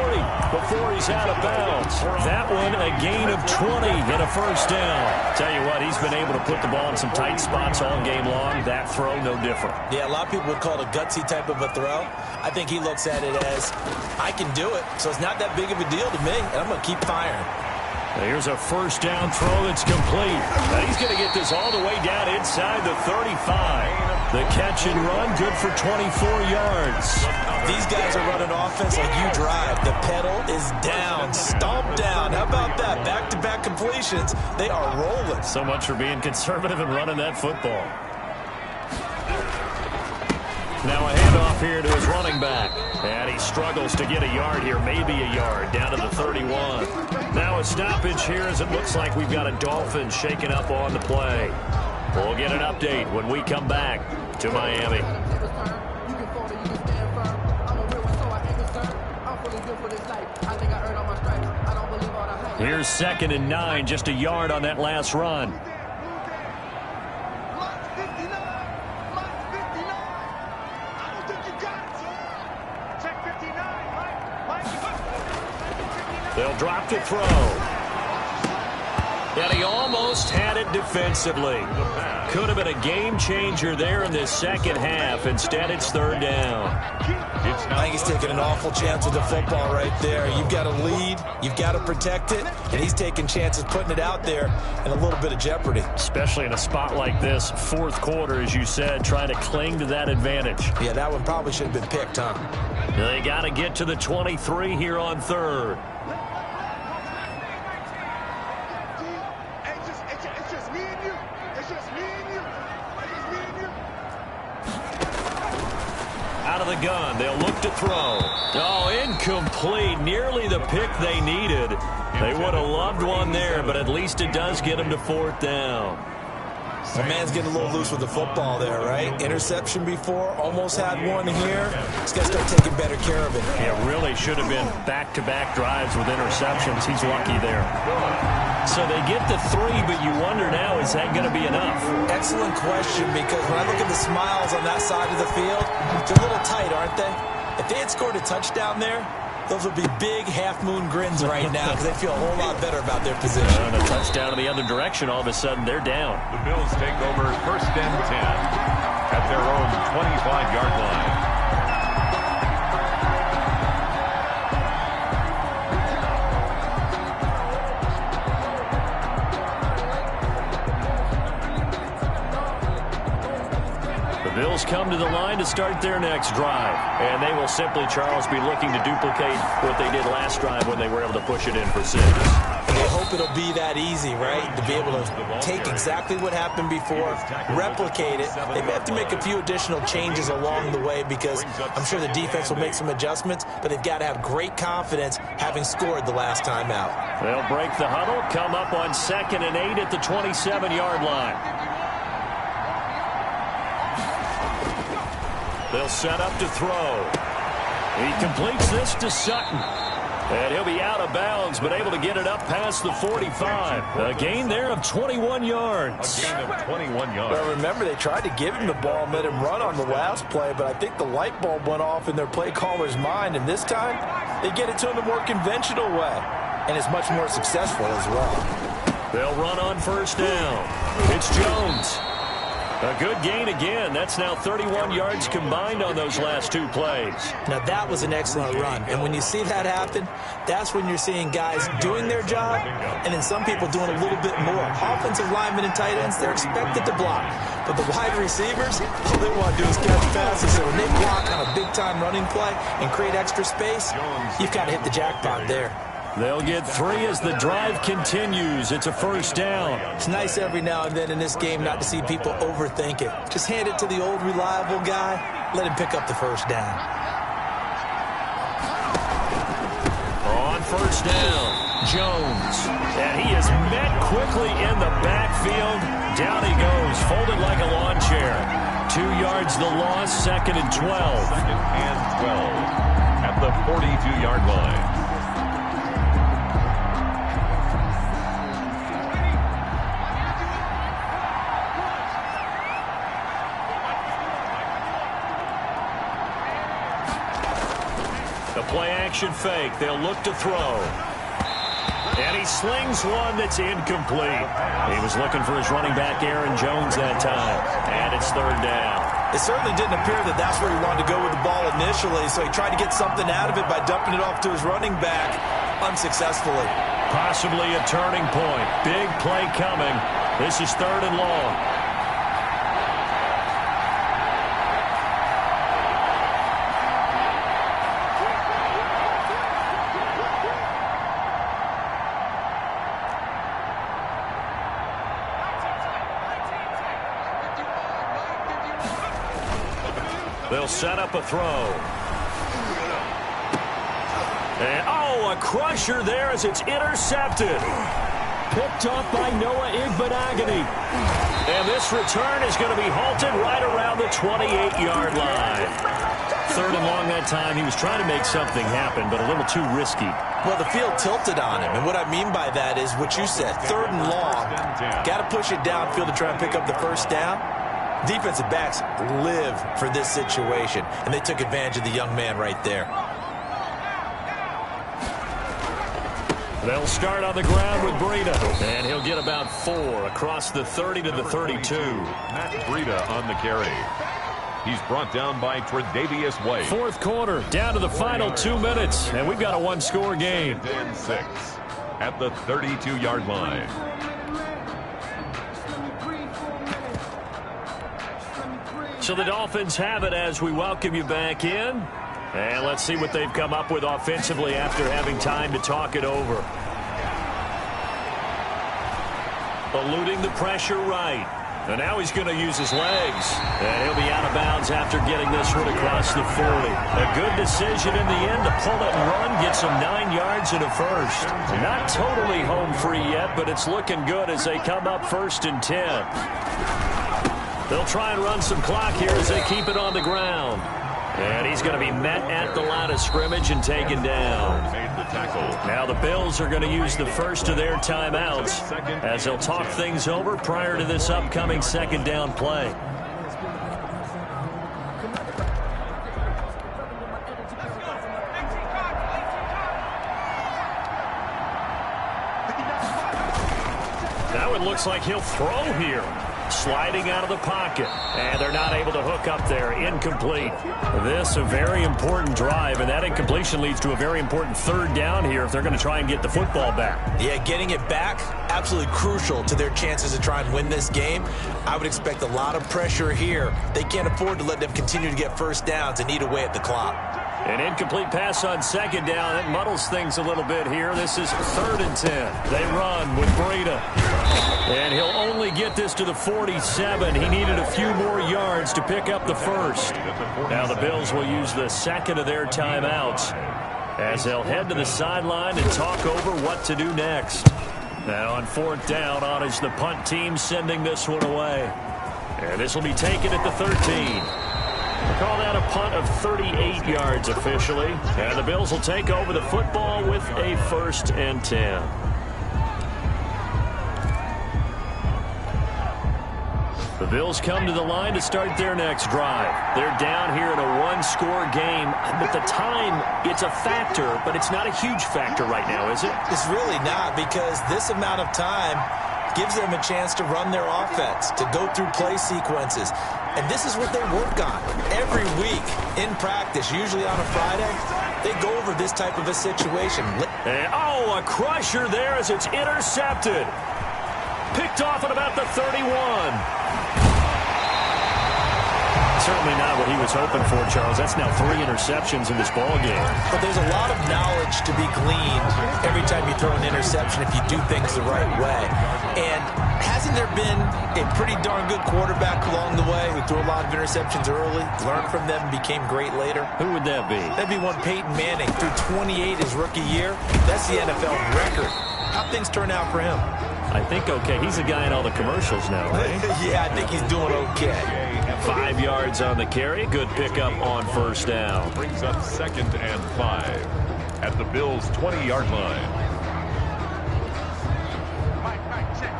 before he's out of bounds. That one a gain of 20 and a first down. Tell you what, he's been able to put the ball in some tight spots all game long. That throw, no different. Yeah, a lot of people would call it a gutsy type of a throw. I think he looks at it as, I can do it, so it's not that big of a deal to me, and I'm going to keep firing. Here's a first down throw that's complete. Now he's going to get this all the way down inside the 35. The catch and run, good for 24 yards. These guys are running offense like you drive. The pedal is down, stomp down. How about that? Back-to-back completions. They are rolling. So much for being conservative and running that football. Now a handoff here to his running back. And he struggles to get a yard here, maybe a yard, down to the 31. Now a stoppage here as it looks like we've got a Dolphin shaking up on the play. We'll get an update when we come back to Miami. Here's 2nd and 9, just a yard on that last run. They'll drop to throw. And he almost had it defensively. Could have been a game changer there in this second half. Instead, it's 3rd down. I think he's taking an awful chance with the football right there. You've got to lead. You've got to protect it. And he's taking chances, putting it out there in a little bit of jeopardy. Especially in a spot like this, 4th quarter, as you said, trying to cling to that advantage. Yeah, that one probably should have been picked, huh? They got to get to the 23 here on 3rd. Out of the gun, they'll look to throw. Oh, incomplete. Nearly the pick they needed. They would have loved one there, but at least it does get them to 4th down. The man's getting a little loose with the football there, right? Interception before, almost had one here. He's got to start taking better care of it. Yeah, really should have been back-to-back drives with interceptions. He's lucky there. So they get the 3, but you wonder now, is that going to be enough? Excellent question, because when I look at the smiles on that side of the field, they're a little tight, aren't they? If they had scored a touchdown there, those would be big half-moon grins right now because they feel a whole lot better about their position. And a touchdown in the other direction, all of a sudden they're down. The Bills take over 1st and 10 at their own 25-yard line. Bills come to the line to start their next drive. And they will simply, Charles, be looking to duplicate what they did last drive when they were able to push it in for 6. They hope it'll be that easy, right? To be able to take exactly what happened before, replicate it. They may have to make a few additional changes along the way because I'm sure the defense will make some adjustments, but they've got to have great confidence having scored the last time out. They'll break the huddle, come up on 2nd and 8 at the 27-yard line. They'll set up to throw. He completes this to Sutton. And he'll be out of bounds, but able to get it up past the 45. A gain there of 21 yards. A gain of 21 yards. Well, remember, they tried to give him the ball and let him run on the last play, but I think the light bulb went off in their play caller's mind, and this time they get it to him the more conventional way, and it's much more successful as well. They'll run on 1st down. It's Jones. A good gain again. That's now 31 yards combined on those last 2 plays. Now, that was an excellent run. And when you see that happen, that's when you're seeing guys doing their job and then some people doing a little bit more. Offensive linemen and tight ends, they're expected to block. But the wide receivers, all they want to do is catch passes. So when they block on a big-time running play and create extra space, you've got to hit the jackpot there. They'll get 3 as the drive continues. It's a 1st down. It's nice every now and then in this game not to see people overthink it. Just hand it to the old reliable guy. Let him pick up the 1st down. On 1st down, Jones. And he is met quickly in the backfield. Down he goes, folded like a lawn chair. 2 yards the loss, 2nd and 12. 2nd and 12 at the 42-yard line. A play-action fake. They'll look to throw. And he slings one that's incomplete. He was looking for his running back, Aaron Jones, that time. And it's third down. It certainly didn't appear that that's where he wanted to go with the ball initially, so he tried to get something out of it by dumping it off to his running back unsuccessfully. Possibly a turning point. Big play coming. This is third and long. They'll set up a throw. And, a crusher there as it's intercepted. Picked up by Noah Igbinoghene. And this return is going to be halted right around the 28-yard line. Third and long that time. He was trying to make something happen, but a little too risky. Well, the field tilted on him, and what I mean by that is what you said. Third and long. Got to push it downfield to try and pick up the first down. Defensive backs live for this situation, and they took advantage of the young man right there. They'll start on the ground with Breida, and he'll get about 4 across the 30 to the 32. Matt Breida on the carry. He's brought down by Tre'Davious White. Fourth quarter, down to the final 2 minutes, and we've got a one-score game. 10-6 at the 32-yard line. So the Dolphins have it as we welcome you back in. And let's see what they've come up with offensively after having time to talk it over. Eluding the pressure right. And now he's going to use his legs. And he'll be out of bounds after getting this one across the 40. A good decision in the end to pull it and run. Gets him 9 yards and a first. Not totally home free yet, but it's looking good as they come up 1st and 10. They'll try and run some clock here as they keep it on the ground. And he's going to be met at the line of scrimmage and taken down. Now the Bills are going to use the first of their timeouts as they'll talk things over prior to this upcoming second down play. Now it looks like he'll throw here. Sliding out of the pocket. And they're not able to hook up there. Incomplete. This a very important drive, and that incompletion leads to a very important third down here if they're going to try and get the football back. Yeah, getting it back, absolutely crucial to their chances to try and win this game. I would expect a lot of pressure here. They can't afford to let them continue to get first downs and eat away at the clock. An incomplete pass on second down. It muddles things a little bit here. This is 3rd and 10. They run with Breida. And he'll only get this to the 47. He needed a few more yards to pick up the first. Now the Bills will use the second of their timeouts as they'll head to the sideline and talk over what to do next. Now on 4th down, on is the punt team sending this one away. And this will be taken at the 13. We'll call that a punt of 38 yards officially. And the Bills will take over the football with a 1st and 10. The Bills come to the line to start their next drive. They're down here in a one-score game, but the time, it's a factor, but it's not a huge factor right now, is it? It's really not, because this amount of time gives them a chance to run their offense, to go through play sequences. And this is what they work on every week in practice, usually on a Friday. They go over this type of a situation. And, a crusher there as it's intercepted. Picked off at about the 31. Certainly not what he was hoping for, Charles. That's now 3 interceptions in this ball game. But there's a lot of knowledge to be gleaned every time you throw an interception if you do things the right way. And hasn't there been a pretty darn good quarterback along the way who threw a lot of interceptions early, learned from them, and became great later? Who would that be? That'd be one Peyton Manning. Threw 28 his rookie year. That's the NFL record. How'd things turn out for him? I think okay. He's a guy in all the commercials now, right? Yeah, I think he's doing okay. 5 yards on the carry. Good pickup on 1st down. Brings up 2nd and 5 at the Bills' 20-yard line. Mike, check.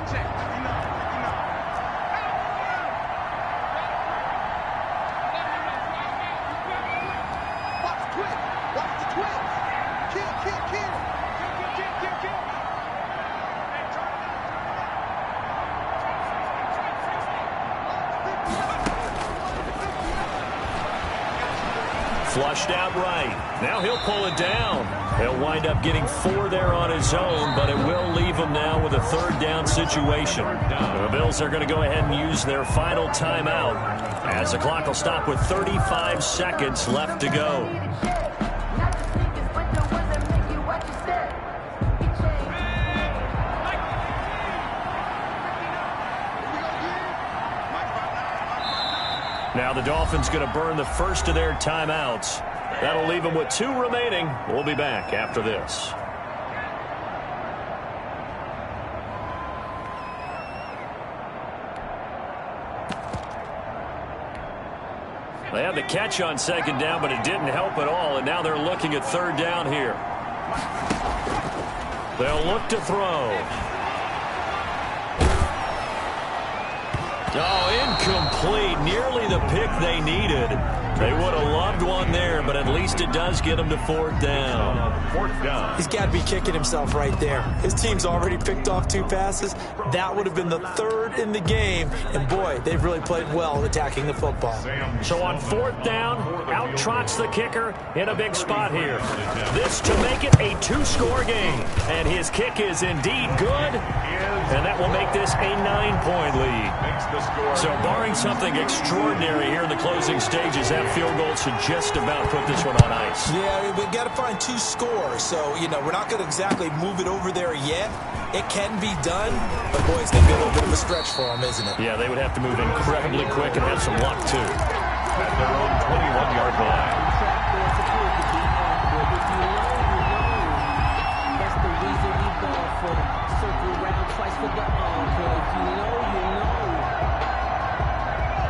Watch the twist. Flushed out right. Now he'll pull it down. He'll wind up getting 4 there on his own, but it will leave him now with a 3rd down situation. The Bills are going to go ahead and use their final timeout as the clock will stop with 35 seconds left to go. Now the Dolphins going to burn the first of their timeouts. That'll leave them with 2 remaining. We'll be back after this. They had the catch on 2nd down, but it didn't help at all, and now they're looking at 3rd down here. They'll look to throw. Oh, incomplete. Nearly the pick they needed. They would have loved one there, but at least it does get them to 4th down. 4th down. He's got to be kicking himself right there. His team's already picked off 2 passes. That would have been the 3rd in the game. And, boy, they've really played well attacking the football. So on 4th down, out trots the kicker in a big spot here. This to make it a 2-score game. And his kick is indeed good. And that will make this a 9-point lead. So barring something extraordinary here in the closing stages, that field goal should just about put this one on ice. Yeah, we've got to find 2 scores. So, you know, we're not going to exactly move it over there yet. It can be done, but, boy, it's going to be a little bit of a stretch for them, isn't it? Yeah, they would have to move incredibly quick and have some luck, too. At their own 21-yard line. That's the reason we ball for them. Circle around twice for the encore. If you know, you know.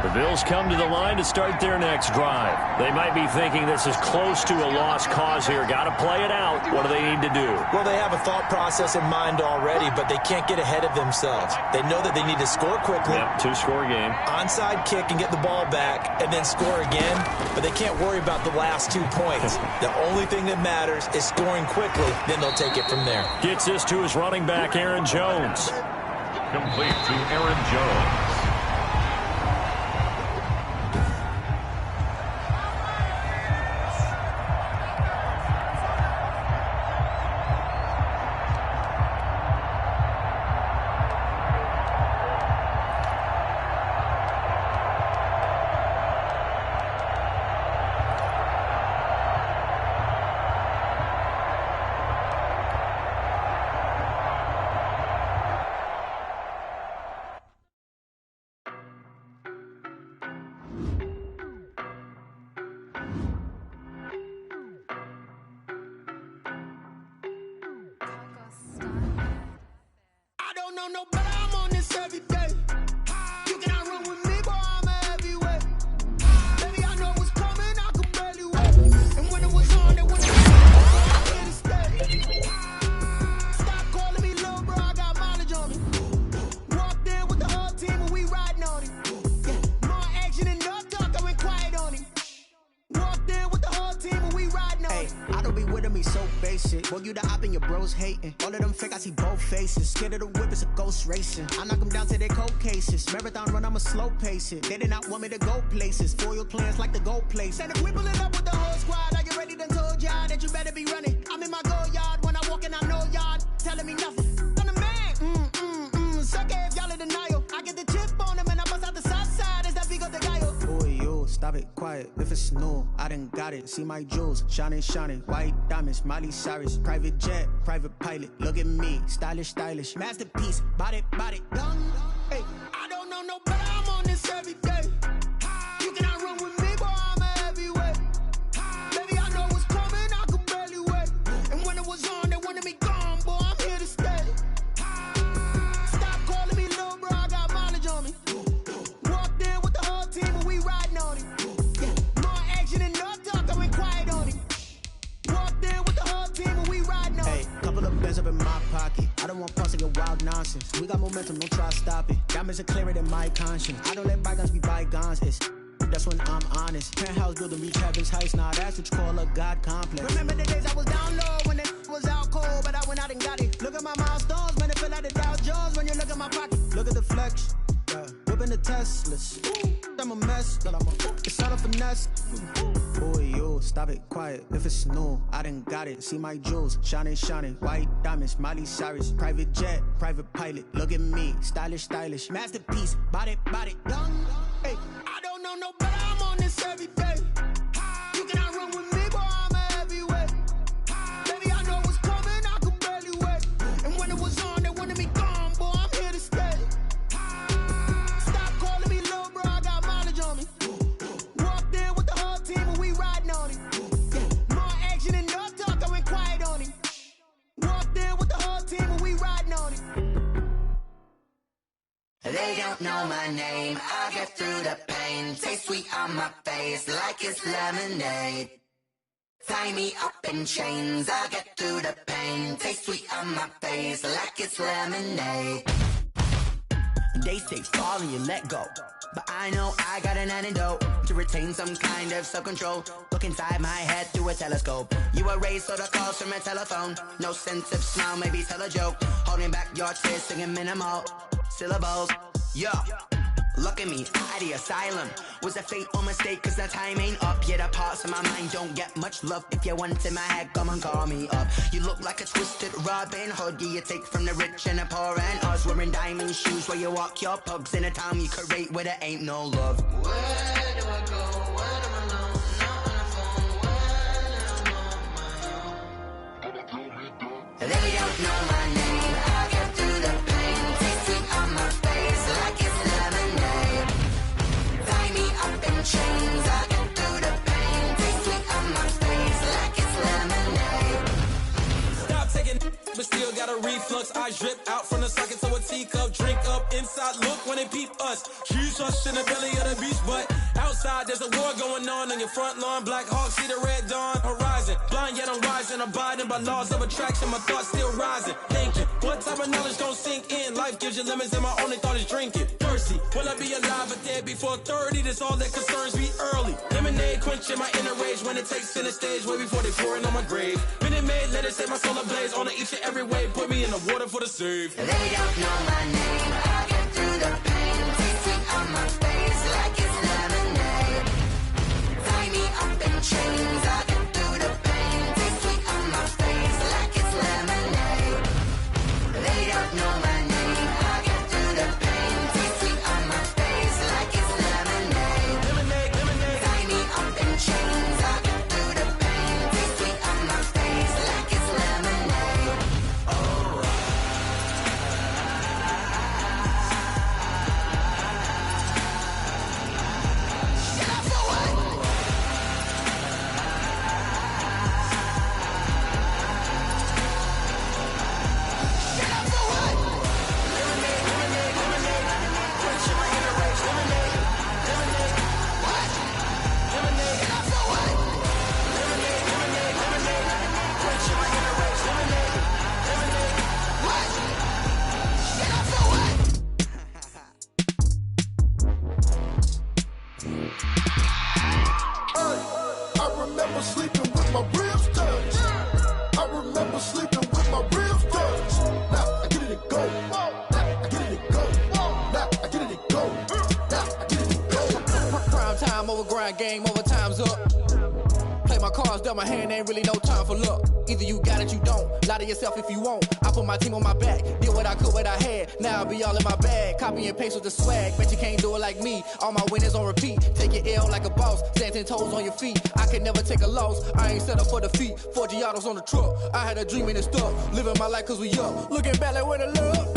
The Bills come to the line to start their next drive. They might be thinking this is close to a lost cause here. Got to play it out. What do they need to do? Well, they have a thought process in mind already, but they can't get ahead of themselves. They know that they need to score quickly. Yep, 2-score game. Onside kick and get the ball back and then score again, but they can't worry about the last 2 points. The only thing that matters is scoring quickly, then they'll take it from there. Gets this to his running back, Aaron Jones. Complete to Aaron Jones. Boy, you the op and your bros hating. All of them fake, I see both faces. Scared of the whip, it's a ghost racing. I knock them down to their cold cases. Marathon run, I'ma slow pace it. They did not want me to go places. Foil plans like the go place. And if we pull it up with the whole squad, are you ready? Done told y'all that you better be running. I'm in my go yard when I walk in, I know y'all telling me nothing. I'm the man. Suck it if y'all in denial. I get the chip on them and I bust out the south side. Is that Vigo de Gallo? Boy, yo, stop it, quiet. If it's new, I done got it. See my jewels, shining, shining. White diamonds, Miley Cyrus. Private jet, private pilot. Look at me, stylish, stylish. Masterpiece, body, done. Hey, I don't know no better. I'm on this every day. You cannot run with me, boy, I'm a heavyweight. Baby, I know what's coming, I could barely wait. And when it was on, they wanted me gone, boy, I'm here to stay. Stop calling me little bro, I got mileage on me. Walked in with the whole team and we riding on him. Yeah, more action and no talk, I went quiet on him. Walked in with the whole team and we riding on him. Hey, couple of bands up in my pocket. I don't want pause to get wild nonsense. We got momentum, don't try to stop it. Diamonds are clearer than my conscience. I don't let bygones be bygones. It's that's when I'm honest. Penthouse building reach heaven's heights. Nah, that's what you call a God complex. Remember the days I was down low when it was out cold, but I went out and got it. Look at my milestones, man, it feel like the Dow Jones when you look at my pocket. Look at the flex, whipping the Teslas. The I'm a mess. It's not a finesse. Boy, you stop it, quiet. If it's new, I done got it. See my jewels, shining, shining. White diamonds, Miley Cyrus. Private jet, private pilot. Look at me, stylish, stylish. Masterpiece, body, young. Hey, I don't know no better. I'm on this every day. You cannot run with me, boy. I'm a heavyweight. Baby, I know what's coming. I could barely wait. And when it was on, they wanted me gone, boy. I'm here to stay. Stop calling me little bro. I got mileage on me. Walked in with the whole team and we riding on it. More action and no talk. I went quiet on it. Walked in with the whole team and we riding on it. They don't know my name, I get through the pain. Taste sweet on my face like it's lemonade. Tie me up in chains, I get through the pain. Taste sweet on my face like it's lemonade. They say fall and you let go, but I know I got an antidote to retain some kind of self-control. Look inside my head through a telescope. You erase all the calls from a telephone. No sense of smile, maybe tell a joke. Holding back your tears, singing minimal syllables. Yo, look at me, at the asylum. Was a fate or mistake, cause the time ain't up. Yet the parts of my mind don't get much love. If you want in my head, come and call me up. You look like a twisted Robin Hood. You take from the rich and the poor and us. Wearing diamond shoes where you walk your pugs in a town you create where there ain't no love. Where do I go? When I'm alone, not on the phone. When I'm on my own. They don't know my name, I get through the pain. Taste sweet on my face like it's lemonade. Tie me up in chains, I get through the pain. Taste sweet on my face like it's lemonade. Stop taking, but still got a reflux. I drip out from the socket to a teacup. Drink up inside, look when they peep us. Shoes us in the belly of the beach, but outside there's a war going on your front lawn. Black Hawk, see the red dawn horizon. Blind yet I'm rising, abiding by laws of attraction. My thoughts still rising, thinking what type of knowledge don't sink in. Life gives you lemons and my only thought is drinking. Thirsty, will I be alive or dead before 30? That's all that concerns me early. Lemonade quenching my inner rage when it takes center stage way before they pour it on my grave. Minute Maid, let it set my soul ablaze. On each and every way, put me in the water for the save. They don't know my name, I get through the pain. Taste sweet on my face like it's lemonade. Tie me up in chains, I get through the pain. Taste sweet on my face like it's lemonade. They don't know my name, I get through the pain. Taste sweet on my face like it's lemonade. Lemonade. Tie me up in chains, I get through the pain. Taste sweet on my face like it's lemonade. Oh. I remember sleeping with my ribs touched. I remember sleeping with my ribs touched. Now I get it and go. Now I get it and go. Now I get it and go. Now I get it and go. Prime time over grind game, over time's up. Play my cards, dealt my hand, ain't really no time for luck. Either you got it, you don't. Lie to yourself if you won't. I put my team on my back, did what I could, what I had. Now I'll be all in my bag. Copy and paste with the swag. Bet you can't do it like me. All my winners on repeat. Take your L like a boss. Stand 10 toes on your feet. I can never take a loss. I ain't set up for defeat. 4 Giottos on the truck. I had a dream and it stuck. Living my life cause we up. Looking back like where the love.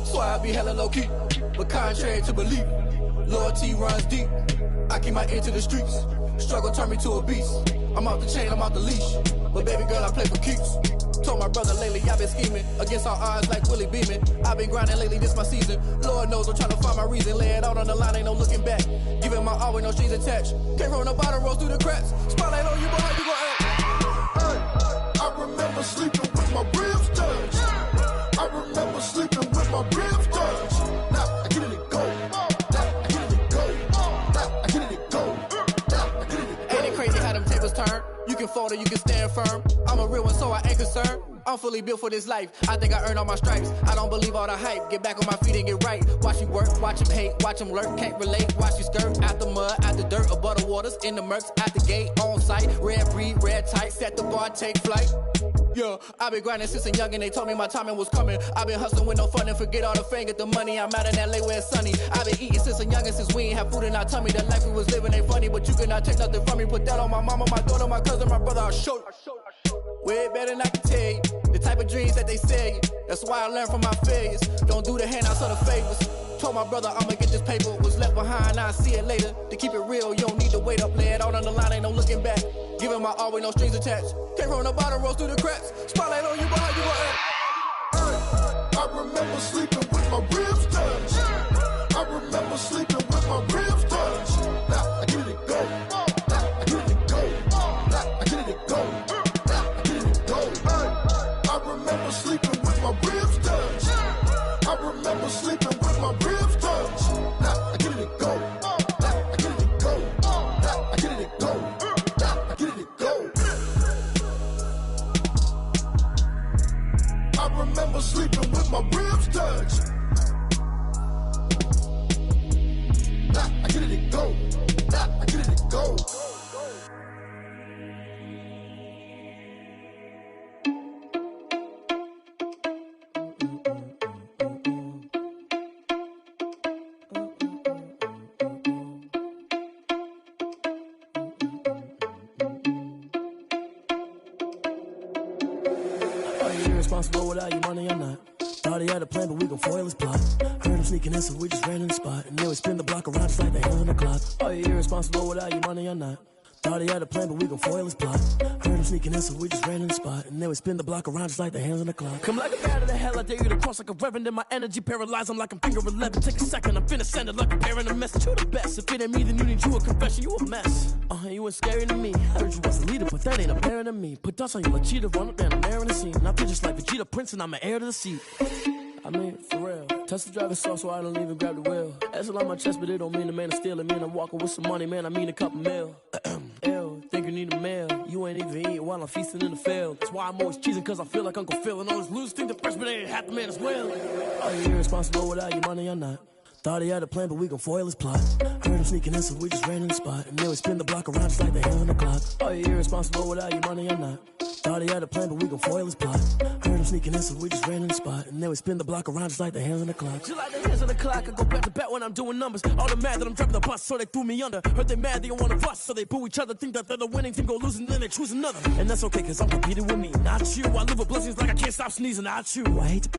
So I be hella low key. But contrary to belief, loyalty runs deep. I keep my ear to the streets. Struggle turned me to a beast. I'm off the chain, I'm off the leash. But baby girl, I play for keeps. Told my brother lately, I've been scheming against all odds like Willie Beeman. I've been grinding lately, this my season. Lord knows I'm trying to find my reason. Lay it out on the line, ain't no looking back. Giving my all with no strings attached. Came from the bottom, rose through the cracks. Spotlight on you, boy, how you gon' act? I remember sleeping with my ribs touched. I remember sleeping with my ribs touched. Now I get it and go. Now I get it and go. Now I get it and go. Now I get it and go. Ain't it crazy how them tables turn? You can fold or you can stand firm. I'm a real one, so I ain't concerned. I'm fully built for this life. I think I earned all my stripes. I don't believe all the hype. Get back on my feet and get right. Watch you work, watch him hate, watch him lurk. Can't relate, watch you skirt. Out the mud, out the dirt, above the waters, in the murks, at the gate, on site. Red breed, red tight, set the bar, take flight. Yeah, I been grinding since a youngin', they told me my timing was coming. I been hustling with no fun and forget all the fame, get the money. I'm out in LA where it's sunny. I been eating since a youngin', since we ain't have food in our tummy. The life we was living ain't funny, but you cannot take nothing from me. Put that on my mama, my daughter, my cousin, my brother, I'll show you. Way better than I can tell you. The type of dreams that they sell you. That's why I learned from my failures. Don't do the handouts or the favors. Told my brother I'ma get this paper. Was left behind, I'll see it later. To keep it real, you don't need to wait up. Lay it out on the line, ain't no looking back. Giving my all with no strings attached. Came from the bottom, rose through the cracks. Spotlight on you, but how you gon' act? I remember sleeping with my ribs touched. I remember sleeping with my ribs touched. Now I get it go. Now I get it go. Now I get it go. Now I get it go. I remember sleeping with my ribs touched. I remember sleeping with my ribs touched. Now I get it go. Now I get it go. Now I get it go. Now I get it go. I remember sleeping with my ribs touched. Nah, I get it go. Nah, I get it go. Are you irresponsible without your money or not? Thought he had a plan, but we gon' foil his plot. Heard him sneaking in, so we just ran in the spot. And then we spin the block around just like the hands on the clock. Are you irresponsible without your money or not? Thought he had a plan, but we gon' foil his plot. Heard him sneaking in, so we just ran in the spot. And then we spin the block around just like the hands on the clock. Come like a bat of the hell, I dare you to cross like a reverend. And my energy paralyzed, I'm like I'm finger 11. Take a second, I'm finna send it like a parent a message. You the best, if it ain't me, then you need you a confession. You a mess, you ain't scary to me. I heard you was a leader, but that ain't apparent to me. Put dust on you like cheetah, run up and I'm there in the scene. And I feel just like Vegeta Prince and I'm an heir to the seat. I mean, for real. Touch the driver's sauce so I don't even grab the wheel. Ezel on my chest, but it don't mean the man is stealing. Man, I'm walking with some money, man, I mean a couple mil. Ew, think you need a meal. You ain't even eating while I'm feasting in the field. That's why I'm always cheesing, cause I feel like Uncle Phil. And all those losers think the freshman ain't half the man as well. Are you irresponsible without your money or not? Thought he had a plan, but we gon' foil his plot. Heard him sneaking in, so we just ran in the spot. And then we spin the block around just like the hands on the clock. Are you irresponsible without your money or not? Thought he had a plan, but we gon' foil his plot. Heard him sneaking in, so we just ran in the spot. And then we spin the block around just like the hands on the clock. Just like the hands on the clock, I go back to back when I'm doing numbers. All the mad that I'm driving the bus, so they threw me under. Heard they mad, they don't wanna bust, so they boo each other. Think that they're the winning team, go losing, then they choose another. And that's okay, cause I'm competing with me, not you. I live with blessings like I can't stop sneezing, not you. I hate to